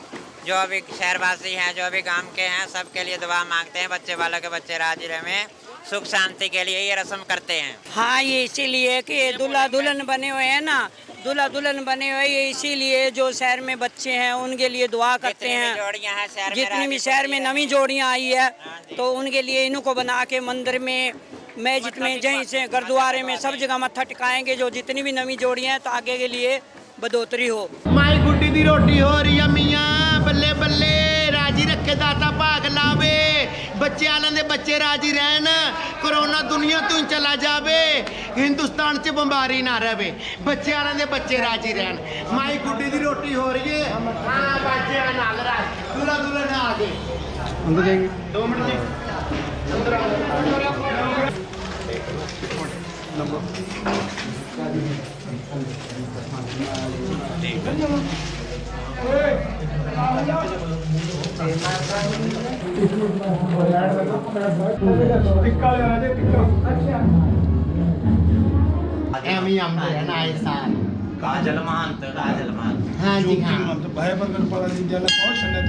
जो भी शहरवासी हैं, जो भी गांव के हैं, सबके लिए दुआ मांगते हैं। बच्चे वालों के बच्चे राजी रहे, सुख शांति के लिए ये रस्म करते हैं। हाँ, ये इसीलिए कि ये दूल्हा दुल्हन बने हुए हैं ना, दूल्हा दुल्हन बने हुए, ये इसीलिए जो शहर में बच्चे हैं उनके लिए दुआ करते हैं। जितनी भी शहर में नवी जोड़ियाँ आई है तो उनके लिए इनको बना के मंदिर में, मस्जिद में, जहीं से गुरुद्वारे में, सब जगह मत्था टिकाएंगे। जो जितनी भी नवी जोड़ियाँ हैं तो आगे के लिए बढ़ोतरी हो। माई गुड्डी दी रोटी हो रही है मियाँ, बल्ले बल्ले, राजी रखे दाता भाग लावे, बच्चे आलन दे बच्चे राजी रहन, कोरोना दुनिया तो चला जावे, हिंदुस्तान च बंबारी ना रहे, बच्चे आलन दे बच्चे राजी रहन। माई गुड्डी दी रोटी हो रही है। हाँ, बच्चे नाल राज दूल्हा दुल्हन आ गए। अंदर जाएंगे 2 मिनट जी, अंदर एमी आमदे ना आए साल काजल महंत, काजल महंत। हाँ जी हाँ।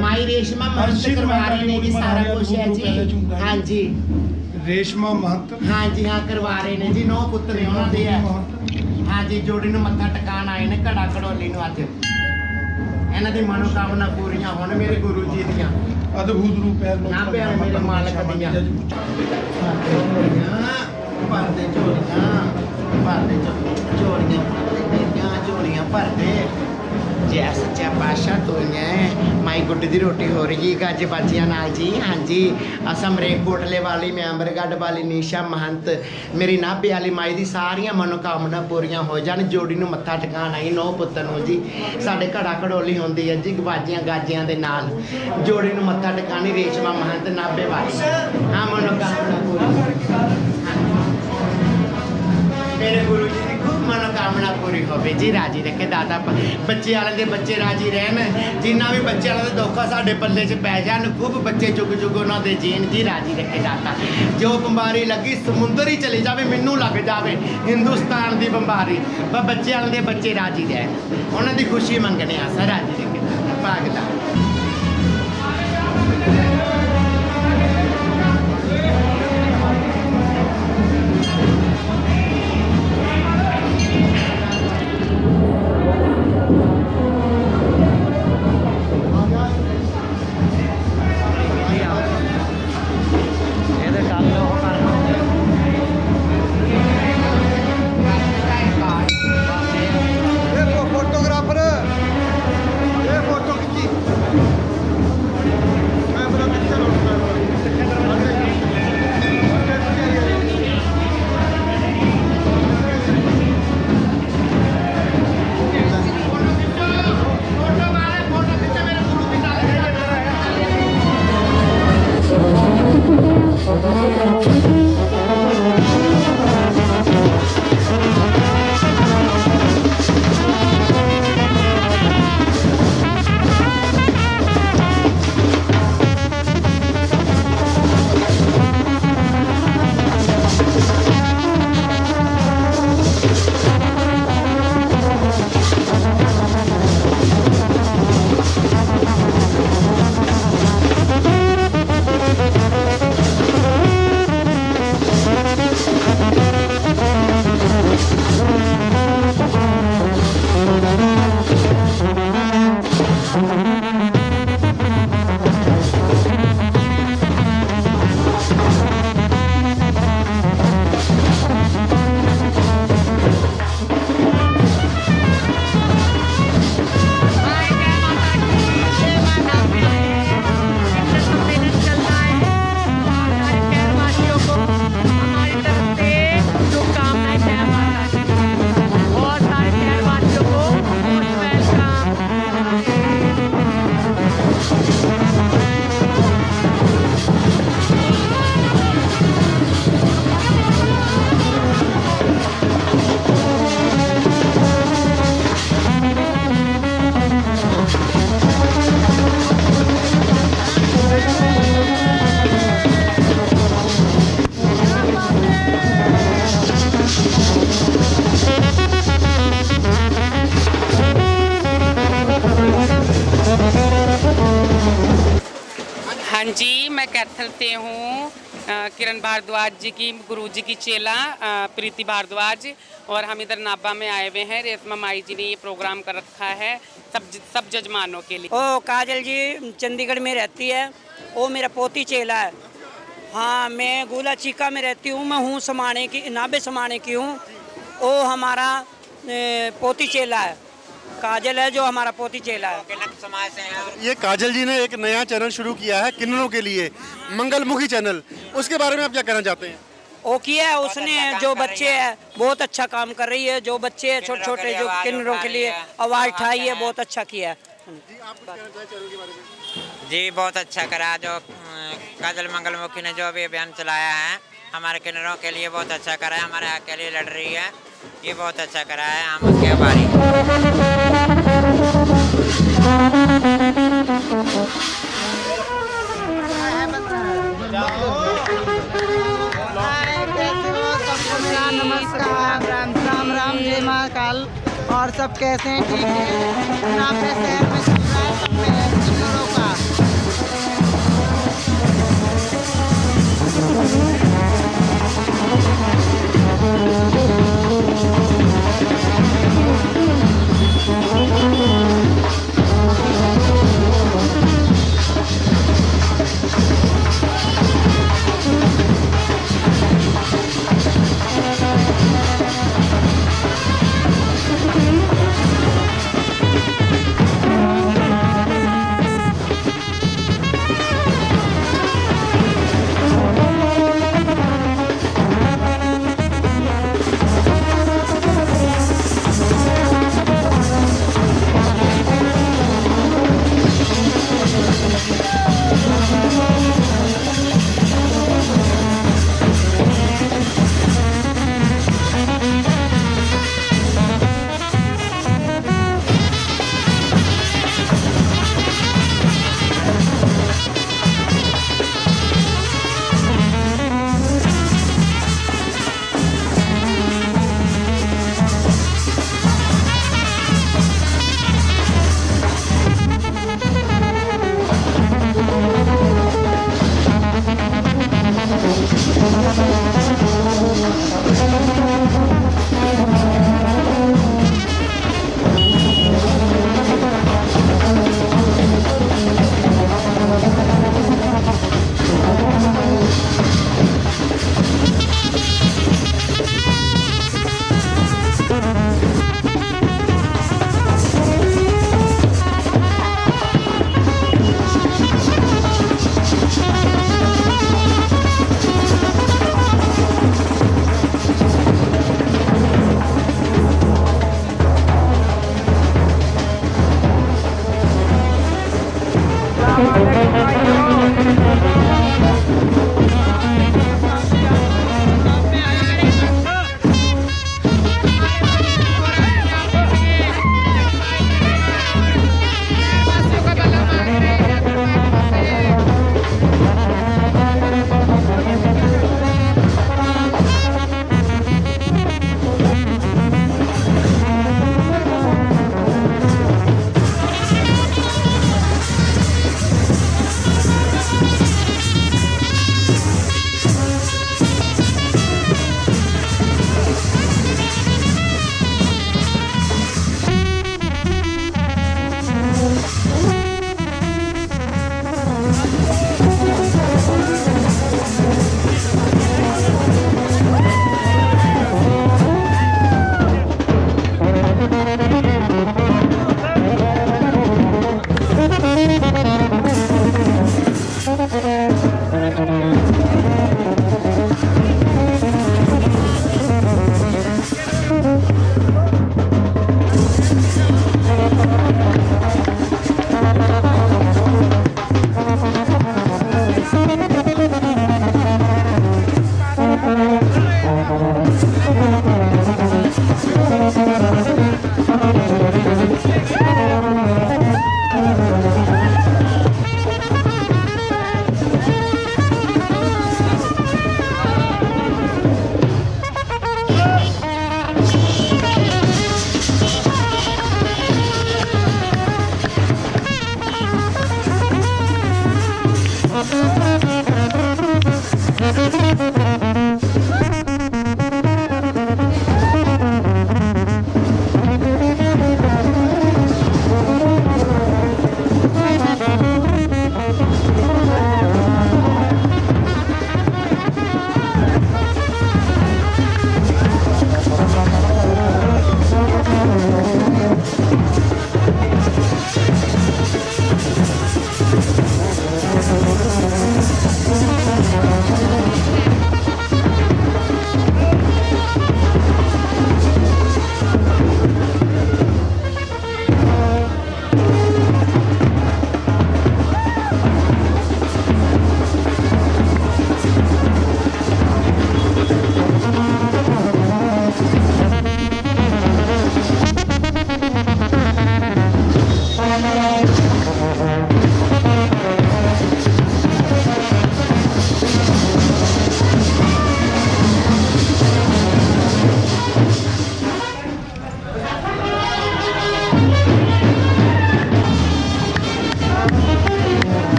माई रेशमा महंत करवा रहे ने जी सारा कुछ है जी। हाँ जी रेशमा महंत। हाँ जी हाँ, करवा रहे ने जी। 9 पुੱਤ ने ਉਹਨਾਂ ਦੇ ਹੈ। हाँ जी, जोड़ी ਨੂੰ ਮੱਥਾ ਟਿਕਾਣ ਆਏ ਨੇ ਘੜਾ ਘੜੋਲੀ ਨੂੰ ਅੱਜ। ਇਹਨਾਂ ਦੀ ਮਨੋਕਾਮਨਾ ਪੂਰੀਆਂ ਹੋਣ ਮੇਰੇ ਗੁਰੂ ਜੀ ਦੀਆਂ। ਅਦਭੁਤ ਰੂਪ ਹੈ ਨਾ ਪਿਆ ਮੇਰੇ ਮਾਲਕ ਦੀਆਂ। ਭਰਦੇ ਝੋਲੀਆਂ, ਭਰਦੇ ਝੋਲੀਆਂ ਭਰਦੇ। ਜੈ ਸੱਚਾ ਪਾਤਸ਼ਾਹ ਤੋਈਆਂ। ਮਾਈ ਗੁੱਡੀ ਦੀ ਰੋਟੀ ਹੋ ਰਹੀ ਹੈ ਗੱਜ ਬਾਜੀਆਂ ਨਾਲ ਜੀ। ਹਾਂਜੀ, ਅਸਮ ਰੇਕੋਟਲੇ ਵਾਲੀ, ਮੈਂ ਅੰਬਰਗੜ੍ਹ ਵਾਲੀ ਨੀਸ਼ਾ ਮਹੰਤ, ਮੇਰੀ ਨਾਭੇ ਵਾਲੀ ਮਾਈ ਦੀ ਸਾਰੀਆਂ ਮਨੋਕਾਮਨਾ ਪੂਰੀਆਂ ਹੋ ਜਾਣ। ਜੋੜੀ ਨੂੰ ਮੱਥਾ ਟਿਕਾਣ ਆਈ 9 ਪੁੱਤ ਨੂੰ ਜੀ। ਸਾਡੇ ਘੜਾ ਘੜੋਲੀ ਹੁੰਦੀ ਹੈ ਜੀ ਬਾਜੀਆਂ ਗਾਜਿਆਂ ਦੇ ਨਾਲ। ਜੋੜੀ ਨੂੰ ਮੱਥਾ ਟਿਕਾਣੀ ਰੇਸ਼ਮਾ ਮਹੰਤ ਨਾਭੇ ਵਾਲੀ। ਹਾਂ, ਮਨੋਕਾਮਨਾ ਪੂਰੀ। ਮੇਰੇ ਗੁਰੂ ਜੀ ਦੀ खूब मनोकामना पूरी होवे जी। राजी रखे दाता बच्चे वाले दे बच्चे राजी रहन। जिन्ना भी बच्चे वाले दे दुख साडे पल्ले च पै जान, खूब बच्चे चुग चुग उन्हां दे जीन जी। राजी रखे दाता। जो बंबारी लगी समुंदर ही चली जावे, मैनू लग जावे हिंदुस्तान दी बंबारी, पर बच्चे वाले दे बच्चे राजी रहन, उन्हां दी खुशी मंगने आसा। राजी रखे दाता भागदा। फोटोग्राफर, ये फोटो खिंची। हाँ जी, मैं कैथल से हूँ। किरण भारद्वाज जी की गुरु जी की चेला प्रीति भारद्वाज, और हम इधर नाभा में आए हुए हैं। रेशमा माई जी ने ये प्रोग्राम कर रखा है सब जजमानों के लिए। ओ काजल जी चंडीगढ़ में रहती है, वो मेरा पोती चेला है। हाँ, मैं गोला चीका में रहती हूँ, मैं हूँ समाने की, नाभे समाने की हूँ। वो हमारा पोती चेला है, काजल है जो हमारा पोती चेला है। ये काजल जी ने एक नया चैनल शुरू किया है किन्नरों के लिए, मंगलमुखी चैनल, उसके बारे में आप क्या कहना चाहते हैं? वो किया है उसने, जो बच्चे हैं बहुत अच्छा काम कर रही है, जो बच्चे हैं छोटे छोटे जो किन्नरों के लिए आवाज़ उठाई है, बहुत अच्छा किया है। जी बहुत अच्छा करा जो काजल मंगलमुखी ने जो भी अभियान चलाया है हमारे किन्नरों के लिए, बहुत अच्छा करा है, हमारे हक के लिए लड़ रही है, ये बहुत अच्छा करा है, हम उसके आभारी। नमस्कार, राम राम, जय महाकाल। और सब कैसे हैं? ठीक है। नाभे शहर में चल रहा है सब में किन्नरों का।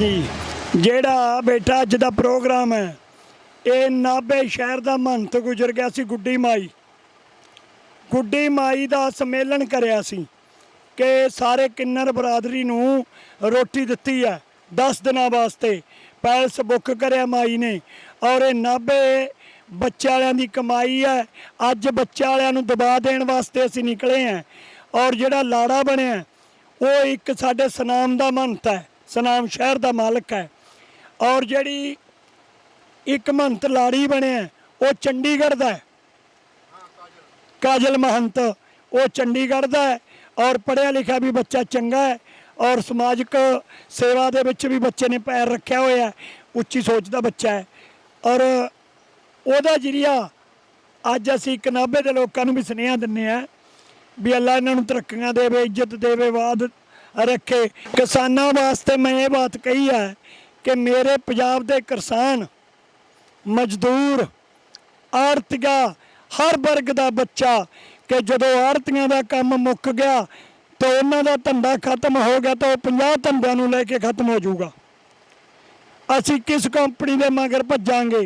जी जेड़ा बेटा अज दा प्रोग्राम है ये नाभे शहर का महंत गुजर गया सी गुड्डी माई का सम्मेलन कराया सी कि सारे किन्नर बरादरी नूं रोटी दिती है 10 दिनों वास्ते पैलस बुक कराया माई ने और ये नाभे बच्चे वालियां दी कमाई है। अज बच्चे वालियां नूं दबा देण वास्ते असीं निकले हैं और जिहड़ा लाड़ा बनिया वो एक साडे सनाम दा महंत है, सनाम शहर दा मालक है। और जिहड़ी एक महंत लाड़ी बने वो चंडीगढ़ दा है, काजल महंत वो चंडीगढ़ दा है और पढ़िया लिखा भी बच्चा चंगा है और समाजिक सेवा दे विच भी बच्चे ने पैर रखा हुआ है, उच्ची सोच का बच्चा है। और ਉਹਦਾ ਜਰੀਆ ਅੱਜ ਅਸੀਂ ਨਾਭੇ ਦੇ ਲੋਕਾਂ ਨੂੰ ਵੀ ਸੁਨੇਹਾ ਦਿੰਦੇ ਆ ਵੀ ਅੱਲਾ ਇਹਨਾਂ ਨੂੰ ਤਰੱਕੀਆਂ ਦੇਵੇ, ਇੱਜ਼ਤ ਦੇਵੇ, ਬਾਦ ਰੱਖੇ। ਕਿਸਾਨਾਂ ਵਾਸਤੇ ਮੈਂ ਇਹ ਬਾਤ ਕਹੀ ਹੈ ਕਿ ਮੇਰੇ ਪੰਜਾਬ ਦੇ ਕਿਸਾਨ ਮਜ਼ਦੂਰ ਆੜਤੀਆ ਹਰ ਵਰਗ ਦਾ ਬੱਚਾ ਕਿ ਜਦੋਂ ਆੜਤੀਆਂ ਦਾ ਕੰਮ ਮੁੱਕ ਗਿਆ तो उन्होंने धंधा खत्म हो गया तो 50 धंधों को लेके खत्म हो जाऊगा। असी किस कंपनी के मगर भजांगे,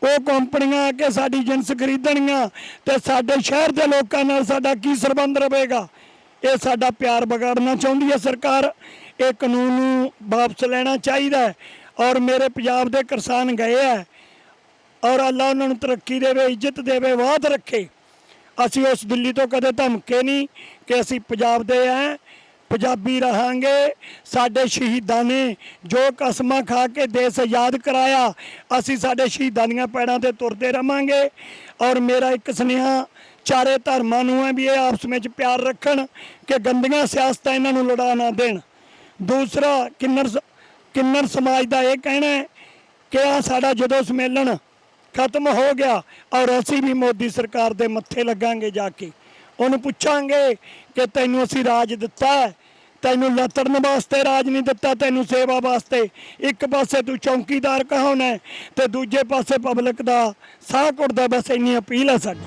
वो कंपनियां आके साड़ी जिनस खरीदनियां तो साडे शहर के लोगों नाल साडा की संबंध रहेगा। ये साडा प्यार बिगाड़ना चाहती है सरकार, ये कानून वापस लेना चाहिए और मेरे पंजाब के किसान गए है और अल्लाह उन्होंने तरक्की देवे, इज्जत देवे, वाद रखे। असी उस दिल्ली तो कदे धमके नहीं कि असी पंजाब दे हैं, पंजाबी रहांगे। साडे शहीदां ने जो कसमां खा के देश आज़ाद कराया असी साडे शहीदां दीआं पैड़ां ते तुरदे रहांगे। और मेरा एक सुनेहा चारे धर्मां नूं है भी ये आपस में प्यार रखन कि गंदियां सियासतां इन्हां नूं लड़ा ना देण। दूसरा किन्नर समाज का यह कहना है कि आ साडा जदों सम्मेलन खत्म हो गया और असी भी मोदी सरकार दे मत्थे लगांगे, जाके उन्हें पूछांगे कि तैनूं असी राज दिता है, तैनूं लतड़न वास्ते राज नहीं दिता, तैनूं सेवा वास्ते। एक पासे तू चौकीदार कहाउना है तो दूजे पासे पब्लिक का साह घुटदा। बस इन्नी अपील है साडी।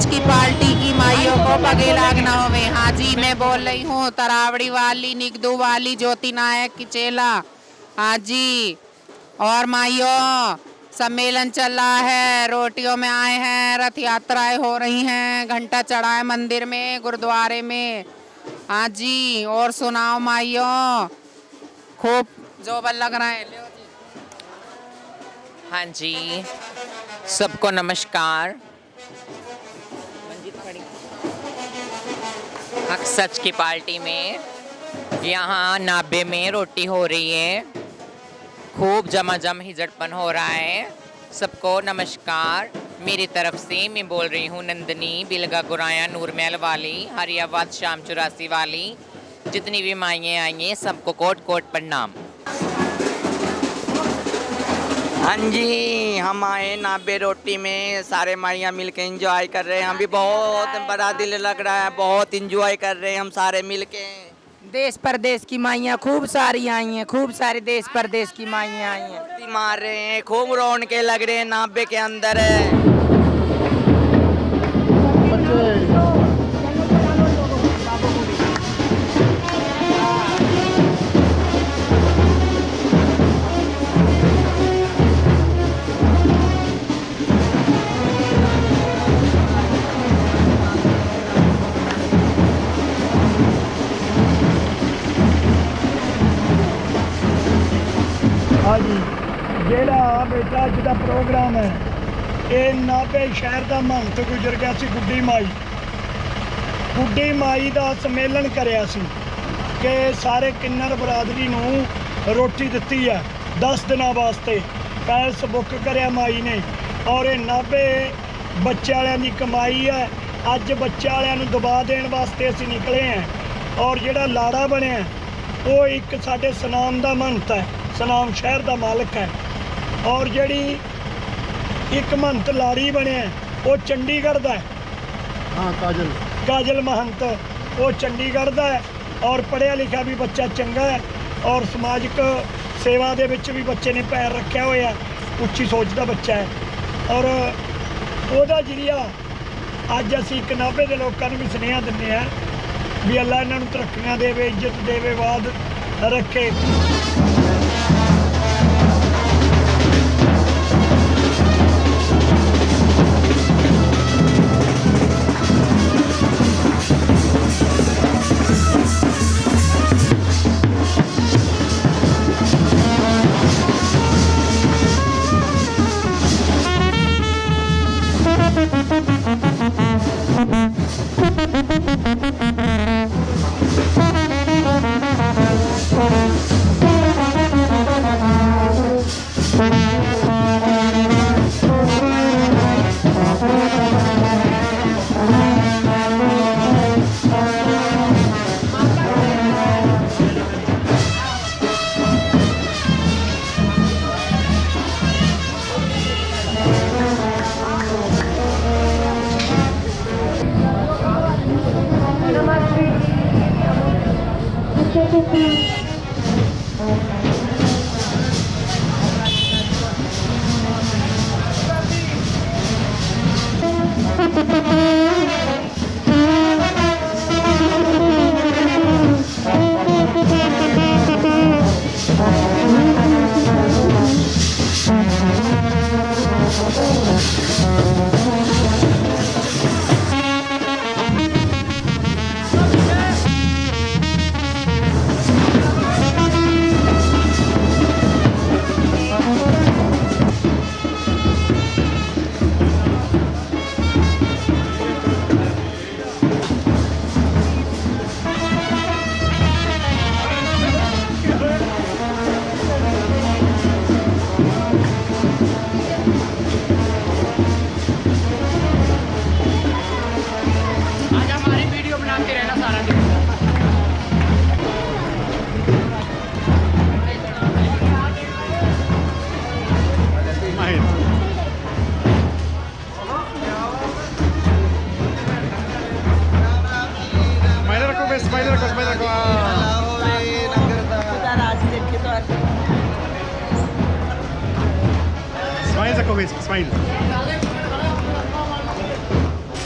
सच की पार्टी की माइयों को पगे लागना होवे। हाँ जी, मैं बोल रही हूँ तरावड़ी वाली, निगदू वाली, ज्योति नायक की चेला। हाँ जी, और माइयों सम्मेलन चल रहा है, रोटियों में आए हैं, रथ यात्राएं हो रही हैं, घंटा चढ़ा है मंदिर में, गुरुद्वारे में। हाँ जी, और सुनाओ माइयों, खूब जोबल लग रहा है। हाँ जी, सबको नमस्कार। हक सच की पार्टी में यहाँ नाबे में रोटी हो रही है, खूब जमाजम हिजड़पन हो रहा है। सबको नमस्कार। मेरी तरफ से मैं बोल रही हूँ नंदनी, बिलगा गुराया, नूरमहल वाली, हरियाबाद शाम 84 वाली, जितनी भी माइयाँ आई हैं सबको कोट कोट प्रणाम। हाँ जी, हम आए नाबे रोटी में, सारे माइयाँ मिलके एंजॉय कर रहे हैं। हम भी बहुत बड़ा दिल लग रहा है, बहुत एंजॉय कर रहे हैं हम सारे मिलके। देश परदेश की माइयाँ खूब सारी आई हैं, खूब सारे देश परदेश की माइयाँ आई हैं। मार रहे हैं, खूब रौनकें लग रहे हैं नाबे के अंदर है। हाँ जी, ਜਿਹੜਾ ਬੇਟਾ ਅੱਜ ਦਾ ਪ੍ਰੋਗਰਾਮ ਹੈ ਇਹ ਨਾਭੇ ਸ਼ਹਿਰ ਦਾ ਮਹੰਤ ਗੁਜ਼ਰ ਗਿਆ ਸੀ ਗੁੱਡੀ ਮਾਈ ਦਾ ਸੰਮੇਲਨ ਕਰਿਆ ਸੀ ਕਿ ਸਾਰੇ ਕਿੰਨਰ ਬਰਾਦਰੀ ਨੂੰ ਰੋਟੀ ਦਿੱਤੀ ਹੈ 10 ਦਿਨਾਂ ਵਾਸਤੇ। ਪੈਲਸ ਬੁੱਕ ਕਰਿਆ ਮਾਈ ਨੇ ਔਰ ਇਹ ਨਾਭੇ ਬੱਚੇ ਵਾਲਿਆਂ ਦੀ ਕਮਾਈ ਹੈ। ਅੱਜ ਬੱਚੇ ਵਾਲਿਆਂ ਨੂੰ ਦਬਾ ਦੇਣ ਵਾਸਤੇ ਅਸੀਂ ਨਿਕਲੇ ਹਾਂ ਔਰ ਜਿਹੜਾ ਲਾੜਾ ਬਣਿਆ ਉਹ ਇੱਕ ਸਾਡੇ ਸਨਾਮ ਦਾ ਮਹੰਤ ਹੈ, ਸਨਾਮ ਸ਼ਹਿਰ ਦਾ ਮਾਲਕ ਹੈ। ਔਰ ਜਿਹੜੀ ਇੱਕ ਮਹੰਤ ਲਾੜੀ ਬਣਿਆ ਉਹ ਚੰਡੀਗੜ੍ਹ ਦਾ ਹੈ। हाँ काजल ਕਾਜਲ ਮਹੰਤ ਉਹ ਚੰਡੀਗੜ੍ਹ ਦਾ ਹੈ ਔਰ ਪੜ੍ਹਿਆ ਲਿਖਿਆ ਵੀ ਬੱਚਾ ਚੰਗਾ ਹੈ ਔਰ ਸਮਾਜਿਕ ਸੇਵਾ ਦੇ ਵਿੱਚ ਵੀ ਬੱਚੇ ਨੇ ਪੈਰ ਰੱਖਿਆ ਹੋਇਆ, ਉੱਚੀ ਸੋਚ ਦਾ ਬੱਚਾ ਹੈ। ਔਰ ਉਹਦਾ ਜਰੀਆ ਅੱਜ ਅਸੀਂ ਇੱਕ ਨਾਭੇ ਦੇ ਲੋਕਾਂ ਨੂੰ ਵੀ ਸੁਨੇਹਾ ਦਿੰਦੇ ਹਾਂ ਵੀ ਅੱਲਾ ਇਹਨਾਂ ਨੂੰ ਤਰੱਕੀਆਂ ਦੇਵੇ, ਇੱਜ਼ਤ ਦੇਵੇ, ਬਾਦ ਰੱਖੇ।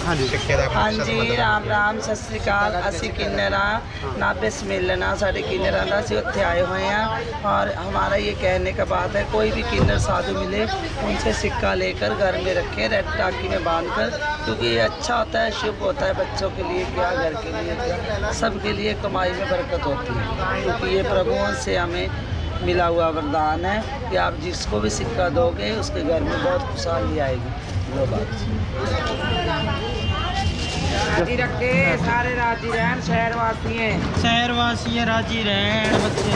हाँ जी हाँ जी राम राम सत श्री अकाल। ਅਸੀਂ किन्नरा नाभे सम्मेलन साढ़े किन्नरा का ਅਸੀਂ ਉੱਥੇ आए हुए हैं और हमारा ये कहने का बात है कोई भी किन्नर साधु मिले उनसे सिक्का लेकर घर में रखें रेड टाकी में बांध कर, क्योंकि ये अच्छा होता है, शुभ होता है, बच्चों के लिए क्या, घर के लिए क्या, सबके लिए कमाई में बरकत होती है, क्योंकि ये प्रभुओं से हमें मिला हुआ वरदान है कि आप जिसको भी सिक्का दोगे उसके घर में बहुत खुशहाली आएगी। लो बात राजी रखे सारे राजी रहन, शहर वासी हैं, शहर वासी हैं, राजी रहन बच्चे।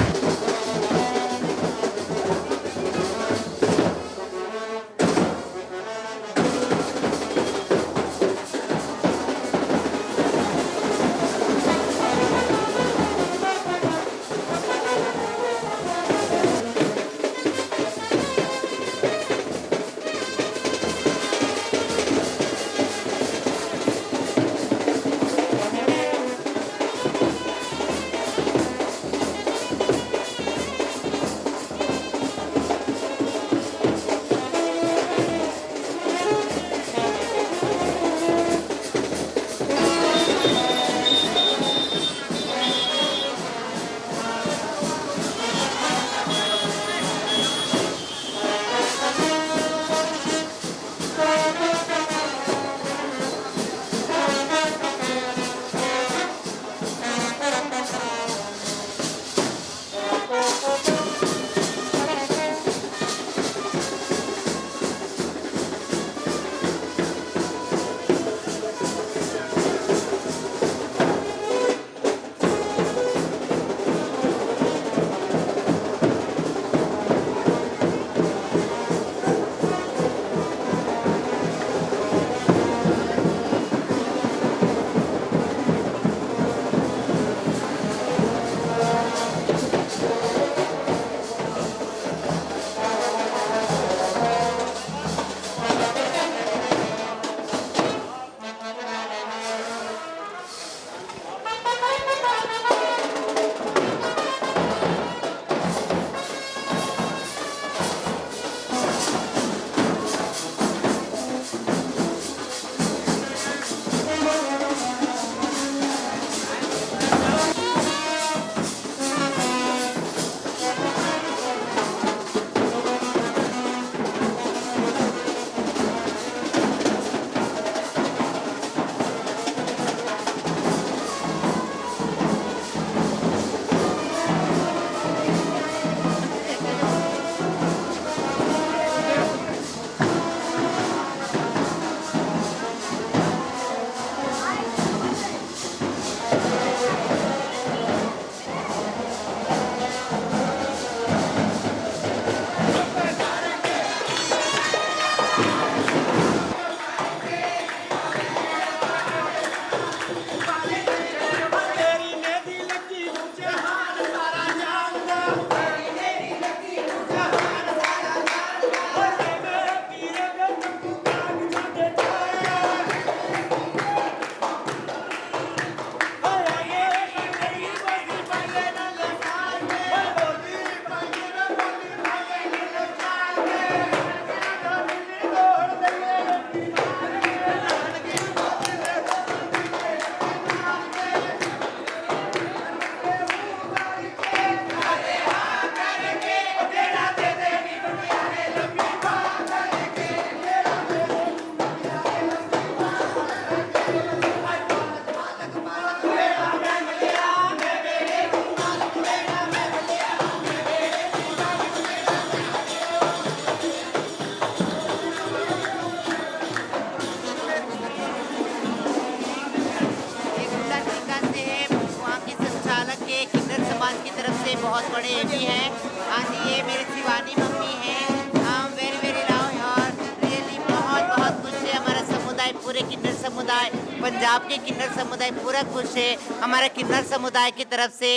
बहुत बड़े एवी हैं। आज ये मेरे शिवानी मम्मी हैं। हम वेरी वेरी राव और रियली बहुत बहुत खुश है। हमारा समुदाय पूरे किन्नर समुदाय, पंजाब के किन्नर समुदाय पूरा खुश है। हमारे किन्नर समुदाय की तरफ से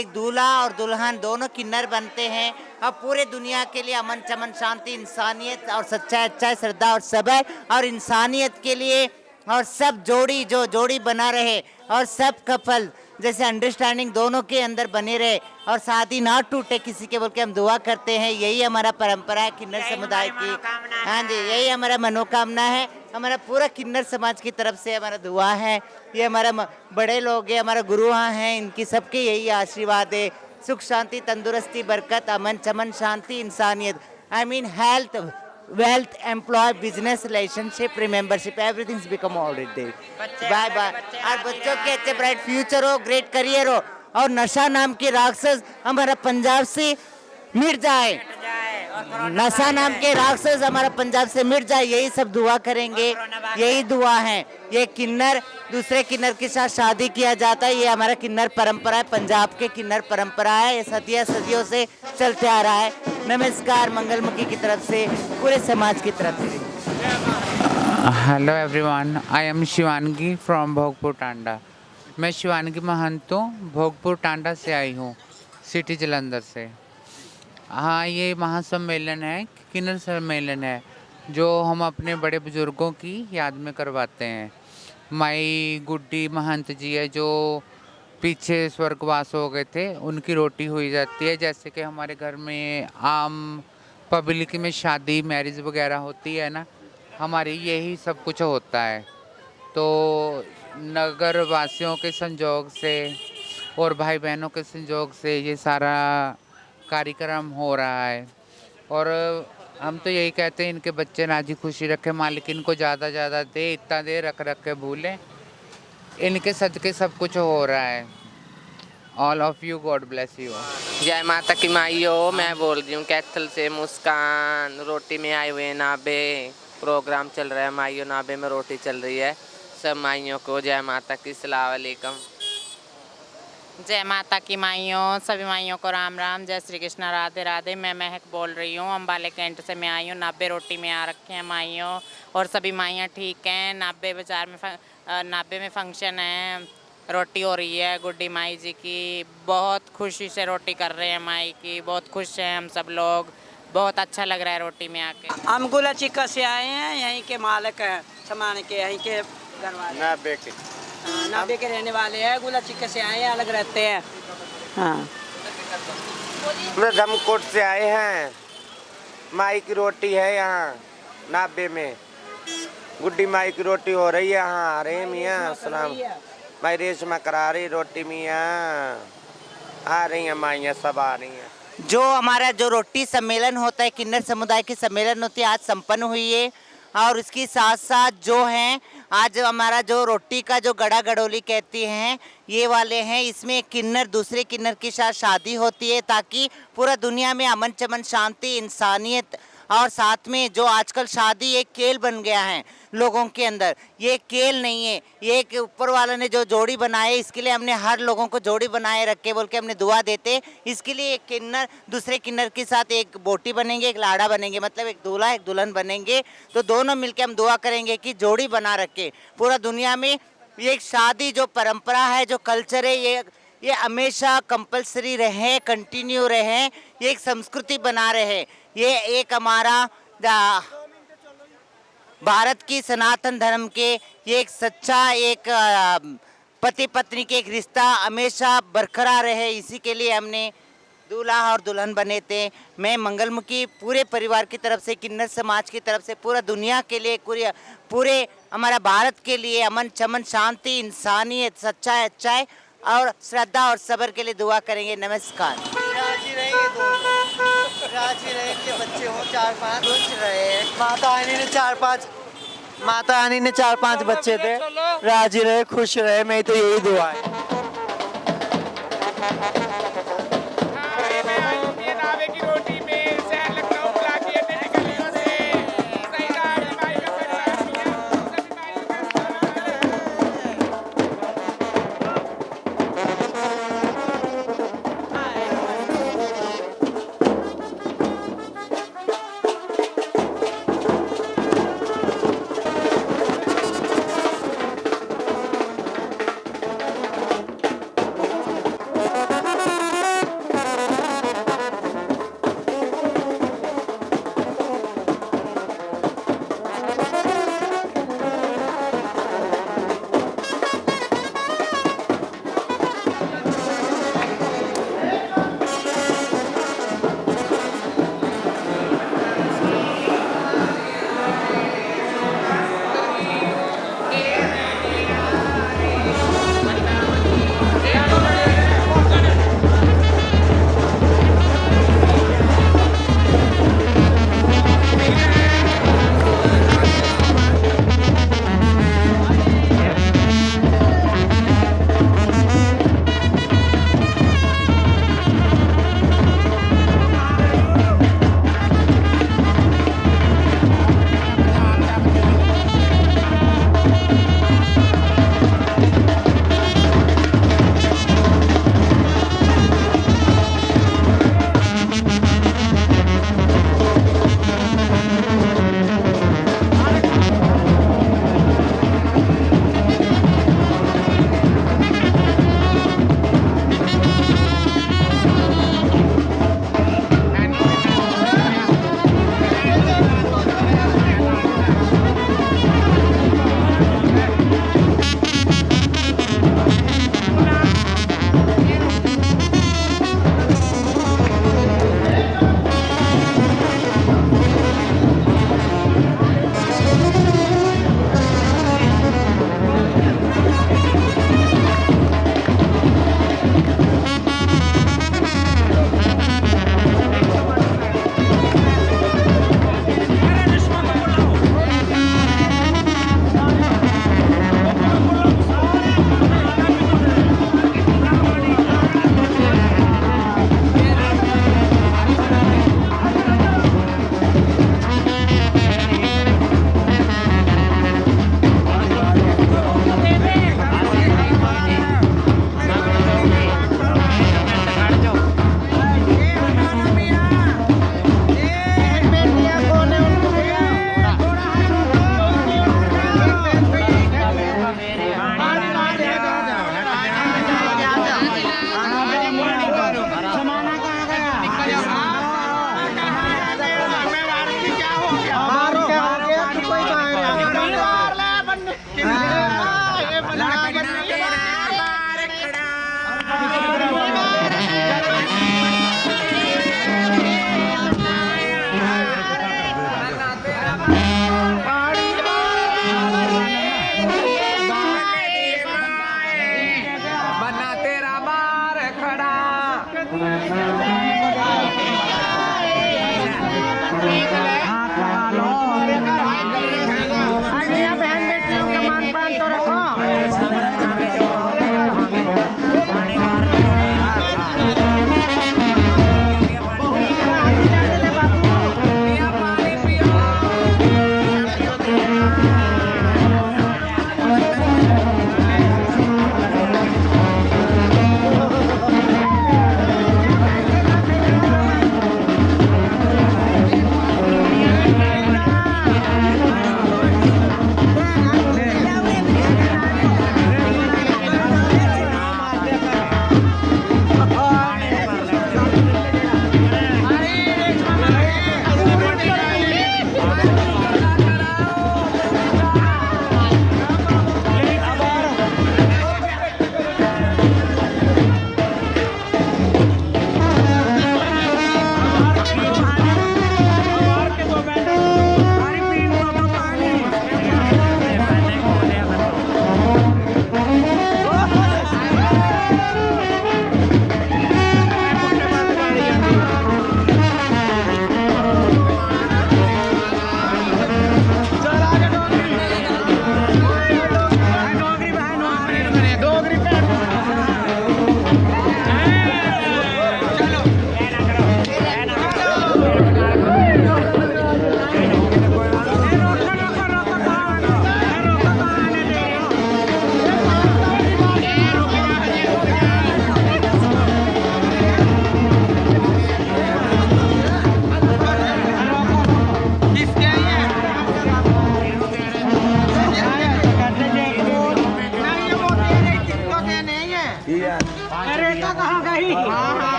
एक दूल्हा और दुल्हन दोनों किन्नर बनते हैं। अब पूरे दुनिया के लिए अमन चमन शांति इंसानियत और सच्चाई अच्छाई श्रद्धा और सब्र और इंसानियत के लिए और सब जोड़ी जो जोड़ी बना रहे और सब कपल जैसे अंडरस्टैंडिंग दोनों के अंदर बने रहे और साथ ही ना टूटे किसी के, बोल के हम दुआ करते हैं। यही हमारा परंपरा है किन्नर समुदाय की। हाँ जी, यही हमारा मनोकामना है। हमारा पूरा किन्नर समाज की तरफ से हमारा दुआ है। ये हमारा बड़े लोग हैं, हमारा गुरु हैं, इनकी सबके यही आशीर्वाद है। सुख शांति तंदुरुस्ती बरकत अमन चमन शांति इंसानियत, I mean health wealth, employ, business, relationship, membership, everything's become audited there. Bye bye. और बच्चों के अच्छे ब्राइट फ्यूचर हो, ग्रेट करियर हो और नशा नाम की राक्षस हमारा पंजाब से मिट जाए। नशा नाम के राक्षस हमारा पंजाब से मिट जाए, यही सब दुआ करेंगे। यही दुआ है। ये किन्नर दूसरे किन्नर के साथ शादी किया जाता है, ये हमारा किन्नर परंपरा है, पंजाब के किन्नर परंपरा है। ये सदियों से चलते आ रहा है। नमस्कार मंगलमुखी की तरफ से, पूरे समाज की तरफ से। Hello everyone, I am Shivangi from Bhogpur Tanda. मैं शिवानगी महंत हूँ, भोगपुर टांडा से आई हूँ, सिटी जलंधर से। हाँ, ये महासम्मेलन है, किन्नर सम्मेलन है, जो हम अपने बड़े बुजुर्गों की याद में करवाते हैं। माई गुड्डी महंत जी है जो पीछे स्वर्गवास हो गए थे, उनकी रोटी हुई जाती है। जैसे कि हमारे घर में आम पब्लिक में शादी मैरिज वगैरह होती है ना, हमारी यही सब कुछ होता है। तो नगर वासियों के संजोग से और भाई बहनों के संजोग से ये सारा कार्यक्रम हो रहा है। और हम तो यही कहते हैं इनके बच्चे राजी खुशी रखे, मालिक इनको ज़्यादा ज़्यादा दे, इतना दे रख रख के भूलें। इनके सदके सब कुछ हो रहा है। All of you, God bless you. जय माता की माइयो, मैं बोल रही हूँ कैथल से मुस्कान। रोटी में आए हुए नाबे प्रोग्राम चल रहा है, माइयो नाबे में रोटी चल रही है। सब माइयों को जय माता की, सलाम अलैकुम। जय माता की माइयों, सभी माइयों को राम राम, जय श्री कृष्ण, राधे राधे। मैं महक बोल रही हूँ, अम्बाले कैंट से मैं आई हूँ। नाबे रोटी में आ रखे हैं माइयों, और सभी माइयाँ ठीक हैं। नाबे बाजार में नाबे में फंक्शन है, रोटी हो रही है गुड्डी माई जी की। बहुत खुशी से रोटी कर रहे हैं माई की, बहुत खुश हैं हम सब लोग। बहुत अच्छा लग रहा है रोटी में आके। हम गुला चिक्का से आए हैं, यहीं के मालिक हैं सामान के, यहीं के घर वाले नाबे के रहने वाले हैं। गुला चिक्का से आए हैं, अलग रहते हैं। हाँ, हम धमकोट से आए हैं। माई की रोटी है यहाँ नाबे में, गुड्डी माई की रोटी हो रही है यहाँ। अरे मियाँ सलाम, माई रेशमा करा रही रोटी मियाँ। आ रही है माइयाँ, सब आ रही हैं। जो हमारा जो रोटी सम्मेलन होता है, किन्नर समुदाय की सम्मेलन होती है, आज संपन्न हुई है। और इसके साथ साथ जो हैं आज हमारा जो रोटी का जो गड़ा गड़ोली कहती हैं, ये वाले हैं। इसमें किन्नर दूसरे किन्नर के साथ शादी होती है ताकि पूरा दुनिया में अमन चमन शांति इंसानियत। और साथ में जो आजकल शादी एक खेल बन गया है लोगों के अंदर, ये खेल नहीं है, ये एक ऊपर वाले ने जो जोड़ी बनाए, इसके लिए हमने हर लोगों को जोड़ी बनाए रखे बोल के हमने दुआ देते। इसके लिए एक किन्नर दूसरे किन्नर के साथ एक बोटी बनेंगे, एक लाड़ा बनेंगे, मतलब एक दूल्हा एक दुल्हन बनेंगे। तो दोनों मिलके हम दुआ करेंगे कि जोड़ी बना रखे पूरा दुनिया में। ये एक शादी जो परंपरा है, जो कल्चर है, ये हमेशा कंपलसरी रहे, कंटिन्यू रहे, ये एक संस्कृति बना रहे। ये एक हमारा भारत की सनातन धर्म के ये एक सच्चा एक पति पत्नी के एक रिश्ता हमेशा बरकरार रहे, इसी के लिए हमने दूल्हा और दुल्हन बने थे। मैं मंगलमुखी पूरे परिवार की तरफ से, किन्नर समाज की तरफ से, पूरा दुनिया के लिए, पूरे हमारा भारत के लिए अमन चमन शांति इंसानियत सच्चाई अच्छाई और श्रद्धा और सब्र के लिए दुआ करेंगे। नमस्कार। राजी रहेंगे, राजी रहेंगे, बच्चे हो 4-5 खुश रहे। माता रानी ने 4-5 बच्चे थे, राजी रहे खुश रहे, मैं तो यही दुआ है।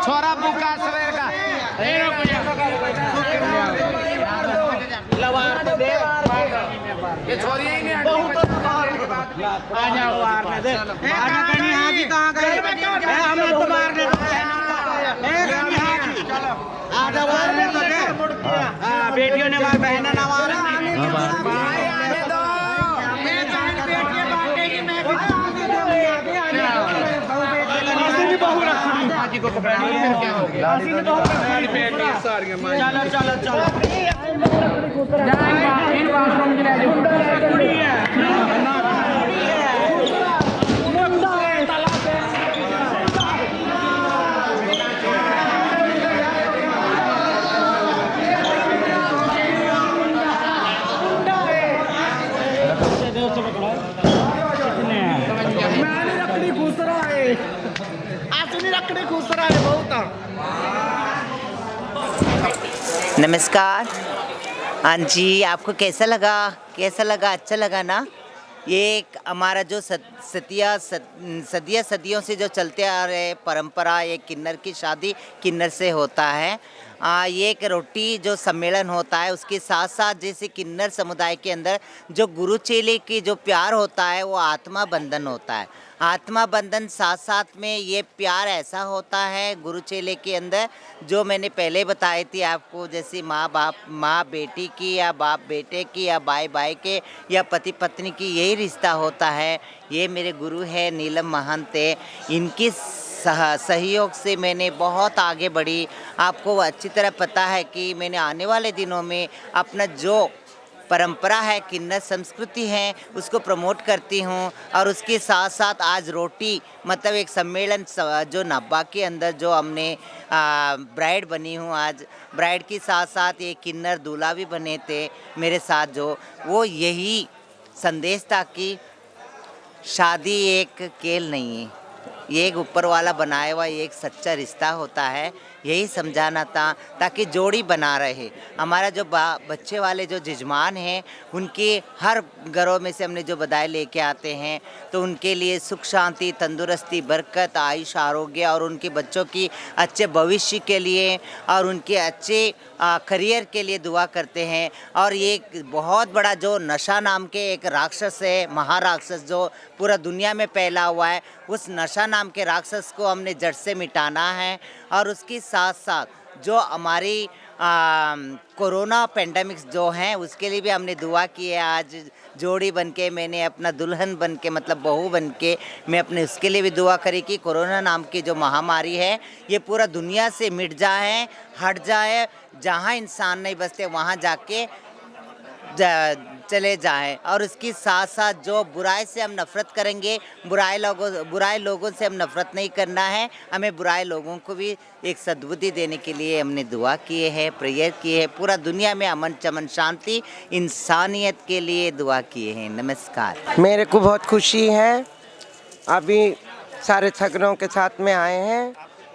छोरा भूखा सवेर का ये छोरी ही नहीं आ जाओ मारने दे आजा कहीं हां की कहां गए हम लोग मारने चलो आजा मारने तो दे हां बेटियों ने मार बहनें ना मार भाई आने दो मैं जान बेटियां बांटेगी मैं भी आगे बहु रखी हाजी को पकड़नी है क्या हो गया आसी की बहु बेटी सारी चलो चलो चलो जाएंगे इन वाशरूम के ले जाओ कुड़ी है नमस्कार। हाँ जी, आपको कैसा लगा? अच्छा लगा ना? ये एक हमारा जो सदियों से जो चलते आ रहे परंपरा, ये किन्नर की शादी किन्नर से होता है। ये एक रोटी जो सम्मेलन होता है, उसके साथ साथ जैसे किन्नर समुदाय के अंदर जो गुरु चेले की जो प्यार होता है वो आत्मा बंधन होता है। आत्मा बंधन साथ साथ में ये प्यार ऐसा होता है गुरु चेले के अंदर, जो मैंने पहले बताई थी आपको, जैसे माँ बेटी की या बाप बेटे की या भाई भाई के या पति पत्नी की, यही रिश्ता होता है। ये मेरे गुरु है नीलम महंत है, इनकी सहयोग से मैंने बहुत आगे बढ़ी। आपको अच्छी तरह पता है कि मैंने आने वाले दिनों में अपना जो परंपरा है, किन्नर संस्कृति है, उसको प्रमोट करती हूँ। और उसके साथ साथ आज रोटी मतलब एक सम्मेलन जो नाब्बा के अंदर जो हमने ब्राइड बनी हूँ, आज ब्राइड के साथ साथ ये किन्नर दूल्हा भी बने थे मेरे साथ, जो वो यही संदेश था कि शादी एक खेल नहीं है, ये एक ऊपर वाला बनाया हुआ एक सच्चा रिश्ता होता है। यही समझाना था ताकि जोड़ी बना रहे। हमारा जो बच्चे वाले जो जजमान हैं, उनके हर घरों में से हमने जो बधाई लेके आते हैं, तो उनके लिए सुख शांति, तंदुरुस्ती, बरकत, आयुष, आरोग्य और उनके बच्चों की अच्छे भविष्य के लिए और उनके अच्छे करियर के लिए दुआ करते हैं। और ये बहुत बड़ा जो नशा नाम के एक राक्षस है, महाराक्षस, जो पूरा दुनिया में फैला हुआ है, उस नशा नाम के राक्षस को हमने जड़ से मिटाना है। और उसके साथ साथ जो हमारी कोरोना पेंडेमिक्स जो हैं, उसके लिए भी हमने दुआ की है। आज जोड़ी बन के मैंने अपना दुल्हन बन के मतलब बहू बन के मैं अपने उसके लिए भी दुआ करी कि कोरोना नाम की जो महामारी है ये पूरा दुनिया से मिट जाए, हट जाए, जहाँ इंसान नहीं बसते वहाँ जाके चले जाएं। और उसके साथ साथ जो बुराई से हम नफ़रत करेंगे, बुराई लोगों से हम नफ़रत नहीं करना है, हमें बुराई लोगों को भी एक सद्बुद्धि देने के लिए हमने दुआ किए है, प्रेयर किए है। पूरा दुनिया में अमन चमन शांति इंसानियत के लिए दुआ किए हैं। नमस्कार। मेरे को बहुत खुशी है, अभी सारे छगनों के साथ में आए हैं,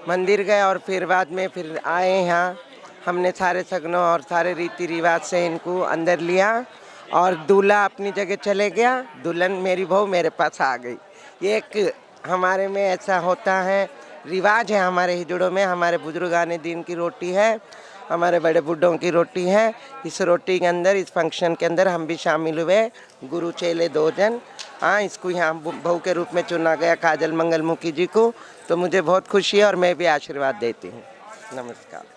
मंदिर गए और फिर बाद में फिर आए यहाँ। हमने सारे छगनों और सारे रीति रिवाज से इनको अंदर लिया और दूल्हा अपनी जगह चले गया, दुल्हन मेरी बहू मेरे पास आ गई। ये एक हमारे में ऐसा होता है, रिवाज है हमारे हिजड़ों में। हमारे बुजुर्गाने दिन की रोटी है, हमारे बड़े बुढ़ों की रोटी है। इस रोटी के अंदर, इस फंक्शन के अंदर हम भी शामिल हुए, गुरु चेले 2 जन। हाँ, इसको यहाँ बहू के रूप में चुना गया काजल मंगलमुखी जी को, तो मुझे बहुत खुशी है और मैं भी आशीर्वाद देती हूँ। नमस्कार।